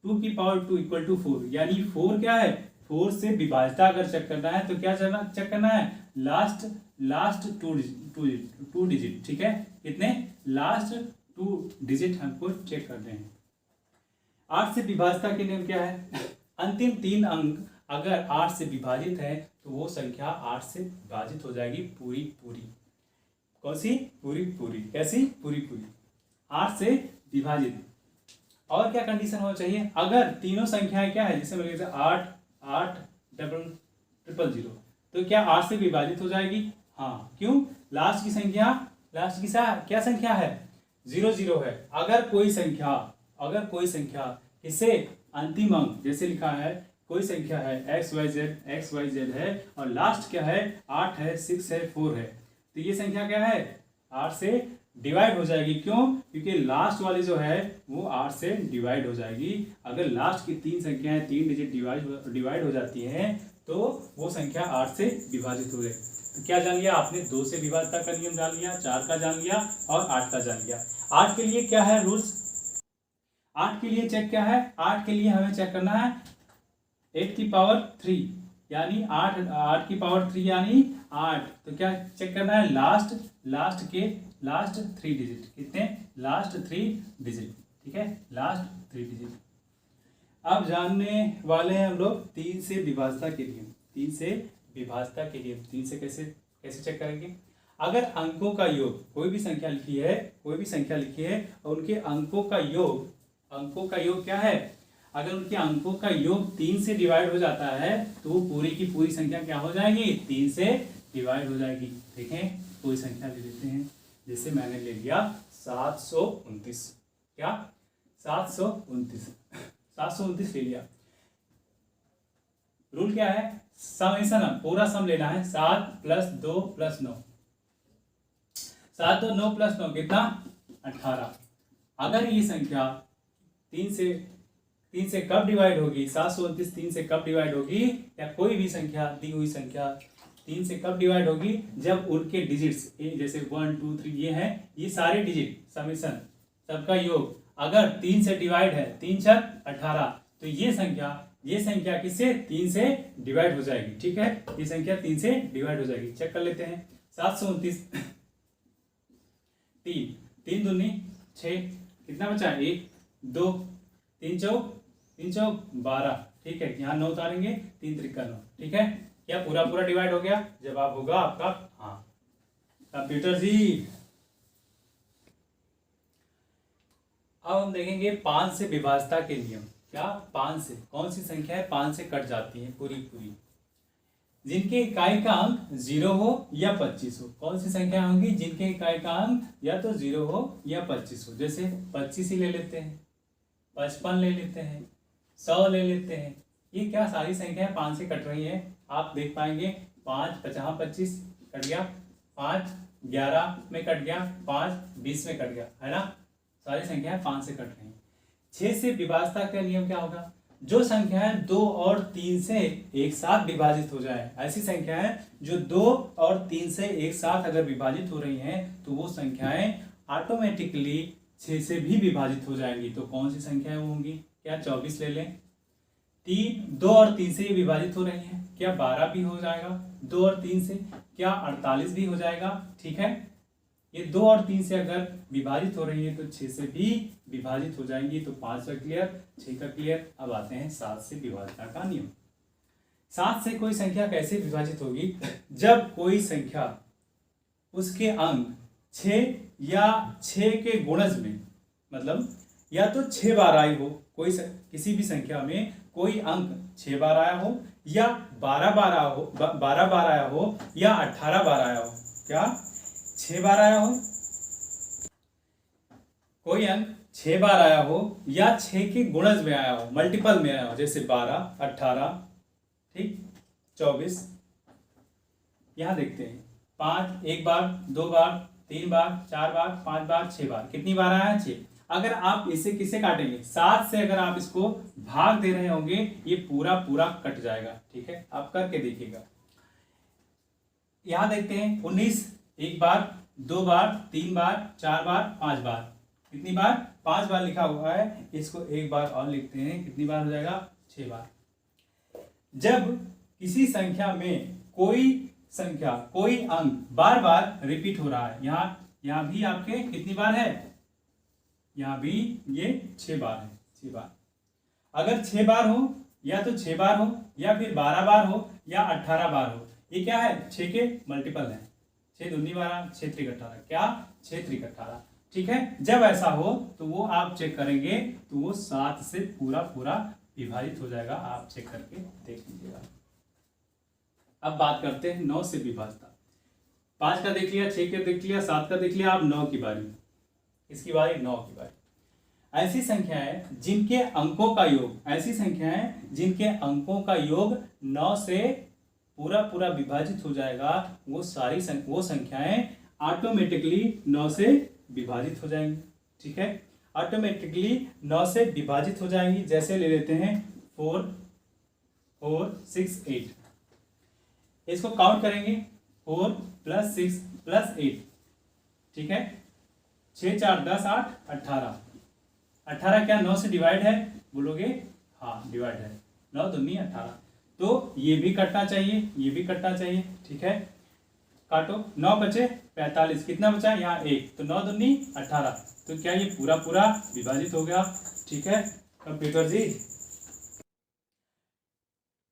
2 की पावर 2 इक्वल टू 4, यानी 4 क्या है, 4 से विभाजता अगर चेक करना है तो क्या चेक करना है, लास्ट टू डिजिट। ठीक है, कितने, लास्ट 2 डिजिट हमको चेक करने हैं। 8 से विभाजता के नियम क्या है, अंतिम 3 अंक अगर 8 से विभाजित है तो वो संख्या 8 से विभाजित हो जाएगी पूरी पूरी। कौन सी, पूरी पूरी, कैसी, पूरी पूरी, 8 से विभाजित। और क्या कंडीशन होना चाहिए, अगर तीनों संख्याएं क्या है, जैसे मैं लिखता 8 8 000 तो क्या 8 से विभाजित हो जाएगी, हाँ, क्यों, लास्ट की संख्या क्या संख्या है, 0 है। अगर कोई संख्या इसे अंतिम अंक, जैसे लिखा है कोई संख्या है XYZ है और लास्ट क्या है, 8 है, 6 है, 4 है, तो ये संख्या क्या है, 8 से डिवाइड हो जाएगी। क्यों, क्योंकि लास्ट वाली जो है वो 8 से डिवाइड हो जाएगी। अगर लास्ट की 3 संख्याएं 3 डिजिट डिवाइड हो जाती हैं तो वो संख्या 8 से विभाजित हो गई। तो क्या जान लिया आपने, 2 से विभाजता का नियम जान लिया, 4 का जान लिया और 8 का जान लिया। 8 के लिए क्या है रूल्स, 8 के लिए चेक क्या है, 8 के लिए हमें चेक करना है 8 की पावर 3 यानी 8 की पावर 3 यानी 8। तो क्या चेक करना है, लास्ट 3 डिजिट, कितने, लास्ट 3 डिजिट। ठीक है, लास्ट 3 डिजिट। अब जानने वाले हैं हम लोग 3 से विभाजता के नियम। 3 से विभाजता के नियम, 3 से कैसे चेक करेंगे, अगर अंकों का योग, कोई भी संख्या लिखी है और उनके अंकों का योग क्या है, अगर उनके अंकों का योग 3 से डिवाइड हो जाता है तो पूरी की पूरी संख्या क्या हो जाएगी, 3 से डिवाइड हो जाएगी। देखें, कोई संख्या ले लेते हैं, जैसे मैंने ले लिया 729, क्या 729 ले लिया। रूल क्या है, समेशन, पूरा सम लेना है, 7 + 2 + 9, 7 2 9 + 9 कितना, 18। अगर ये संख्या 3 से कब डिवाइड होगी, 729 3 से कब डिवाइड होगी, या कोई भी संख्या, दी हुई संख्या 3 से कब डिवाइड होगी, जब उनके डिजिट्स जैसे 1 2 3 ये हैं, ये सारे डिजिट समेशन सबका योग अगर 3 से डिवाइड है, 3 4 18, तो ये संख्या किससे, 3 से डिवाइड हो जाएगी। ठीक है, ये संख्या 3 से डिवाइड हो जाएगी। चेक कर लेते हैं, 729 3 दूनी 6, कितना बचा, 1 2 3 चौक 12। ठीक है, यहाँ 9 उतारेंगे, 3 त्रिका 9। ठीक है, क्या पूरा डिवाइड हो गया, जवाब होगा आपका हाँ। कंप्यूटर जी, अब हम देखेंगे 5 से विभाजता के नियम। क्या, 5 से कौन सी संख्या है 5 से कट जाती है पूरी पूरी, जिनके इकाई का अंक 0 हो या 25 हो। कौन सी संख्या होंगी जिनके इकाई का अंक या तो 0 हो या 25 हो, जैसे 25 ही ले लेते हैं, 55 ले लेते हैं, 100 ले लेते हैं। ये क्या सारी संख्याएं 5 से कट रही हैं, आप देख पाएंगे। 5 50 25 कट गया, 5 11 में कट गया, 5 20 में कट गया, है ना, सारी संख्याएं 5 से कट रही हैं। 6 से विभाजता का नियम क्या होगा, जो संख्याएं 2 और 3 से एक साथ विभाजित हो जाए, ऐसी संख्याएं जो 2 और 3 से एक साथ अगर विभाजित हो रही हैं तो वो संख्याएं ऑटोमेटिकली 6 से भी विभाजित हो जाएंगी। तो कौन सी संख्याएं वो होंगी, क्या 24 ले लें, 2 और 3 से विभाजित हो रही हैं, क्या 12 भी हो जाएगा, 2 और 3 से, क्या 48 भी हो जाएगा। ठीक है, ये 2 और 3 से अगर विभाजित हो रही है तो 6 से भी विभाजित हो जाएंगी। तो 5 का क्लियर, 6 का क्लियर। अब आते हैं 7 से विभाजता का नियम। 7 से कोई संख्या कैसे विभाजित होगी, जब कोई संख्या उसके अंक 6 या 6 के गुणज में, मतलब या तो 6 बार आई हो, किसी भी संख्या में कोई अंक 6 बार आया हो, या 12 बार आया हो, 12 बार आया हो, या 18 बार आया हो। क्या 6 बार आया हो, कोई अंक 6 बार आया हो, या 6 के गुणज में आया हो, मल्टीपल में आया हो, जैसे 12, 18, ठीक, 24। यहां देखते हैं 5 एक बार, 2 बार, 3 बार, 4 बार, 5 बार, 6 बार, कितनी बार आया? 6। अगर आप इसे किसे काटेंगे? 7 से अगर आप इसको भाग दे रहे होंगे, ये पूरा पूरा कट जाएगा। ठीक है, आप करके देखिएगा। यहां देखते हैं 19 एक बार, 2 बार, 3 बार, 4 बार, 5 बार, कितनी बार? 5 बार लिखा हुआ है, इसको एक बार और लिखते हैं, कितनी बार हो जाएगा? 6 बार। जब किसी संख्या में कोई अंक बार बार रिपीट हो रहा है, यहां भी आपके कितनी बार है? यहां भी ये 6 बार है, 6 बार। अगर 6 बार हो, या तो 6 बार हो, या फिर 12 बार हो, या 18 बार हो, ये क्या है? 6 के मल्टीपल है। 6 दूनी 12, 6 त्रिक 18, क्या? 6 त्रिक 18। ठीक है, जब ऐसा हो तो वो आप चेक करेंगे तो वो 7 से पूरा पूरा विभाजित हो जाएगा। आप चेक करके देख लीजिएगा। अब बात करते हैं 9 से विभाजता। 5 का देख लिया, 6 का देख लिया, 7 का देख लिया, अब 9 की बारी। इसकी बारी 9 की बारी। ऐसी संख्याएं जिनके अंकों का योग 9 से पूरा पूरा विभाजित हो जाएगा, वो संख्याएं ऑटोमेटिकली 9 से विभाजित हो जाएंगी। ठीक है, ऑटोमेटिकली 9 से विभाजित हो जाएंगी। जैसे ले लेते हैं 4, 4, 6, 8। इसको काउंट करेंगे, 4 + 6 + 8। ठीक है, 6, 4, 10, 8, 18। 18 क्या 9 से डिवाइड है? बोलोगे हाँ डिवाइड है। 9 दूनी 18। तो ये भी कटना चाहिए, ये भी कटना चाहिए। ठीक है, काटो। 9 बचे 45, कितना बचा? यहाँ 1, तो 9 दूनी 18। तो क्या ये पूरा पूरा विभाजित हो गया? ठीक है कंप्यूटर जी,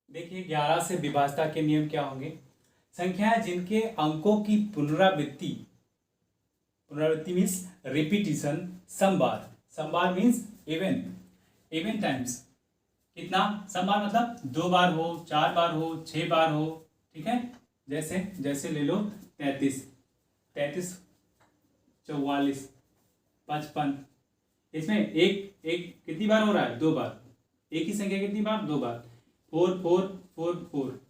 देखिए 11 से विभाजता के नियम क्या होंगे? संख्याएं जिनके अंकों की पुनरावृत्ति मीन्स रिपीटिशन, समबार मीन्स इवन टाइम्स। कितना? समबार मतलब 2 बार हो, 4 बार हो, 6 बार हो। ठीक है, जैसे ले लो 33, 44, 55। इसमें एक कितनी बार हो रहा है? 2 बार। एक ही संख्या कितनी बार? 2 बार। 4, 4, 4, 4,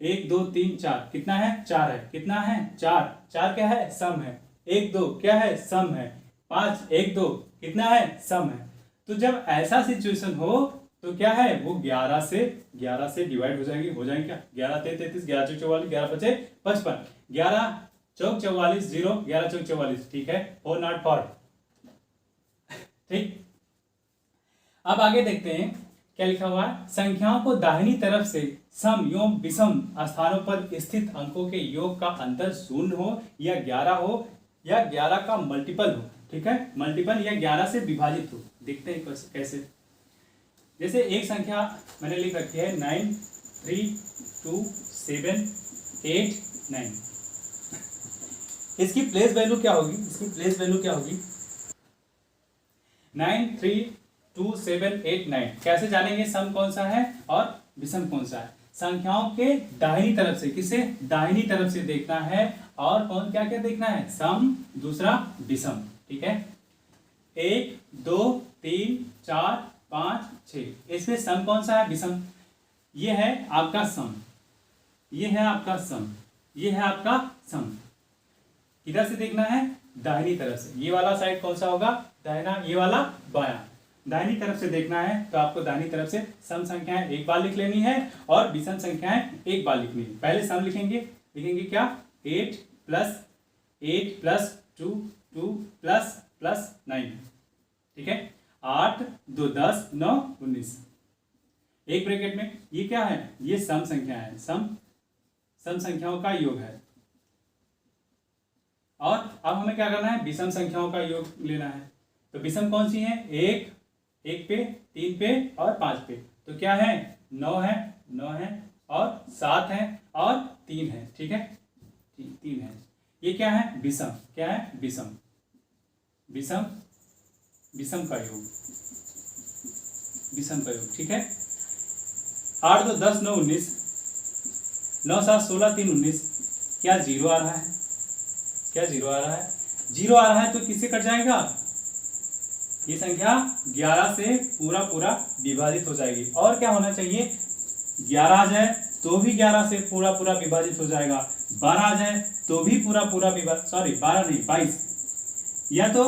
1, 2, 3, 4, कितना है? 4 है। कितना है? 4। 4 क्या है? सम है। 1, 2 क्या है? सम है। 5, 1, 2 कितना है? सम है। तो जब ऐसा सिचुएशन हो तो क्या है? वो 11 से डिवाइड हो जाएंगे क्या? 11 3 33, 11 चौक 44, 11 5 55, 11 चौक 44, 0, 11 चौक 44। ठीक है, 4 नॉट 4। ठीक, अब आगे देखते हैं क्या लिखा हुआ है। संख्याओं को दाहिनी तरफ से सम एवं विषम स्थानों पर स्थित अंकों के योग का अंतर 0 हो, या 11 हो, या 11 का मल्टीपल हो। ठीक है, मल्टीपल या 11 से विभाजित हो। देखते हैं कैसे। जैसे एक संख्या मैंने लिख रखी है 9, 3, 2, 7, 8, 9। इसकी प्लेस वैल्यू क्या होगी? 9, 3, 2, 7, 8, 9। कैसे जानेंगे सम कौन सा है और विषम कौन सा है? संख्याओं के दाहिनी तरफ से, किसे? दाहिनी तरफ से देखना है। और कौन क्या क्या देखना है? सम, दूसरा विषम। ठीक है, 1, 2, 3, 4, 5, 6। इसमें सम कौन सा है? विषम। ये है आपका सम, ये है आपका सम, ये है आपका सम। किधर से देखना है? दाहिनी तरफ से। ये वाला साइड कौन सा होगा? दाहिना, ये वाला बायां। दाहिनी तरफ से देखना है तो आपको दाहिनी तरफ से सम संख्याएं एक बार लिख लेनी है और विषम संख्याएं एक बार लिखनी है। पहले सम लिखेंगे क्या? 8 + 2, 2 + 9। ठीक है, 8, 2, 10, 9, 19। एक ब्रैकेट में ये क्या है? ये सम संख्या है, सम संख्याओं का योग है। और अब हमें क्या करना है? विषम संख्याओं का योग लेना है। तो विषम कौन सी है? 1 पे, 3 पे और 5 पे। तो क्या है? 9 है और 7 है और 3 है। ठीक है, 3 है। ये क्या है? विषम। क्या है? विषम विषम का योग, विषम का योग, ठीक है। 8 2 10 9 19, 9 7 16 3 19, क्या जीरो आ रहा है? क्या जीरो आ रहा है? जीरो आ रहा है तो किससे कट जाएगा? ये संख्या 11 से पूरा पूरा विभाजित हो जाएगी। और क्या होना चाहिए? 11 आ जाए तो भी 11 से पूरा पूरा विभाजित हो जाएगा, 12 आ जाए तो भी पूरा पूरा विभाजित, सॉरी 12 नहीं 22, या तो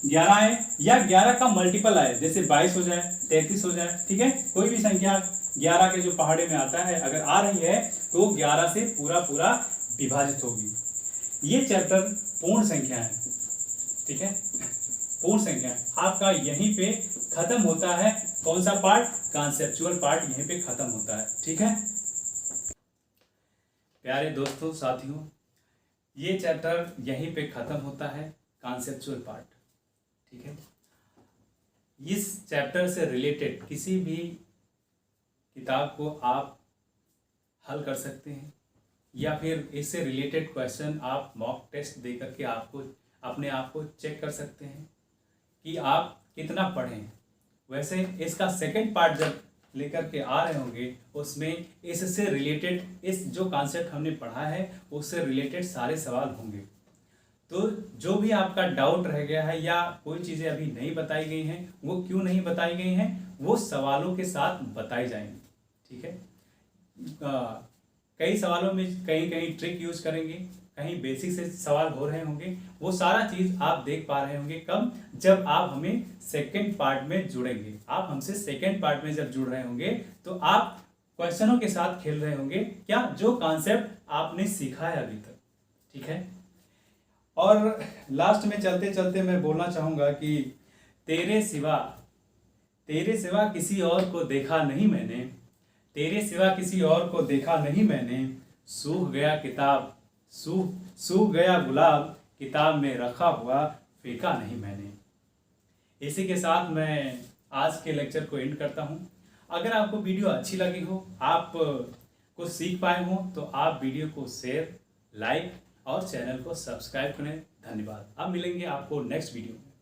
11 आए या 11 का मल्टीपल आए, जैसे 22 हो जाए, 33 हो जाए, ठीक है। कोई भी संख्या 11 के जो पहाड़े में आता है अगर आ रही है तो 11 से पूरा पूरा विभाजित होगी। ये चैप्टर पूर्ण संख्या है, ठीक है। पूर्ण संख्या आपका यहीं पे खत्म होता है। कौन सा पार्ट? कॉन्सेप्चुअल पार्ट यहीं पे खत्म होता है, ठीक है। प्यारे दोस्तों, साथियों, ये चैप्टर यहीं पे खत्म होता है, कॉन्सेप्चुअल पार्ट, ठीक है। इस चैप्टर से रिलेटेड किसी भी किताब को आप हल कर सकते हैं या फिर इससे रिलेटेड क्वेश्चन आप मॉक टेस्ट दे करके आपको अपने आप को चेक कर सकते हैं कि आप कितना पढ़ें। वैसे इसका सेकंड पार्ट जब लेकर के आ रहे होंगे उसमें इससे रिलेटेड, इस जो कॉन्सेप्ट हमने पढ़ा है उससे रिलेटेड सारे सवाल होंगे। तो जो भी आपका डाउट रह गया है या कोई चीज़ें अभी नहीं बताई गई हैं, वो क्यों नहीं बताई गई हैं, वो सवालों के साथ बताई जाएंगी, ठीक है। कई सवालों में कहीं कहीं ट्रिक यूज करेंगे, कहीं बेसिक से सवाल हो रहे होंगे, वो सारा चीज़ आप देख पा रहे होंगे कब? जब आप हमें सेकंड पार्ट में जुड़ेंगे। आप हमसे सेकंड पार्ट में जब जुड़ रहे होंगे तो आप क्वेश्चनों के साथ खेल रहे होंगे, क्या जो कॉन्सेप्ट आपने सीखा है अभी तक, ठीक है। और लास्ट में चलते चलते मैं बोलना चाहूँगा कि तेरे सिवा किसी और को देखा नहीं मैंने, तेरे सिवा किसी और को देखा नहीं मैंने, सूख गया किताब, सूख गया गुलाब, किताब में रखा हुआ फेंका नहीं मैंने। इसी के साथ मैं आज के लेक्चर को एंड करता हूँ। अगर आपको वीडियो अच्छी लगी हो, आप कुछ सीख पाए हो, तो आप वीडियो को शेयर, लाइक और चैनल को सब्सक्राइब करें। धन्यवाद। अब मिलेंगे आपको नेक्स्ट वीडियो में।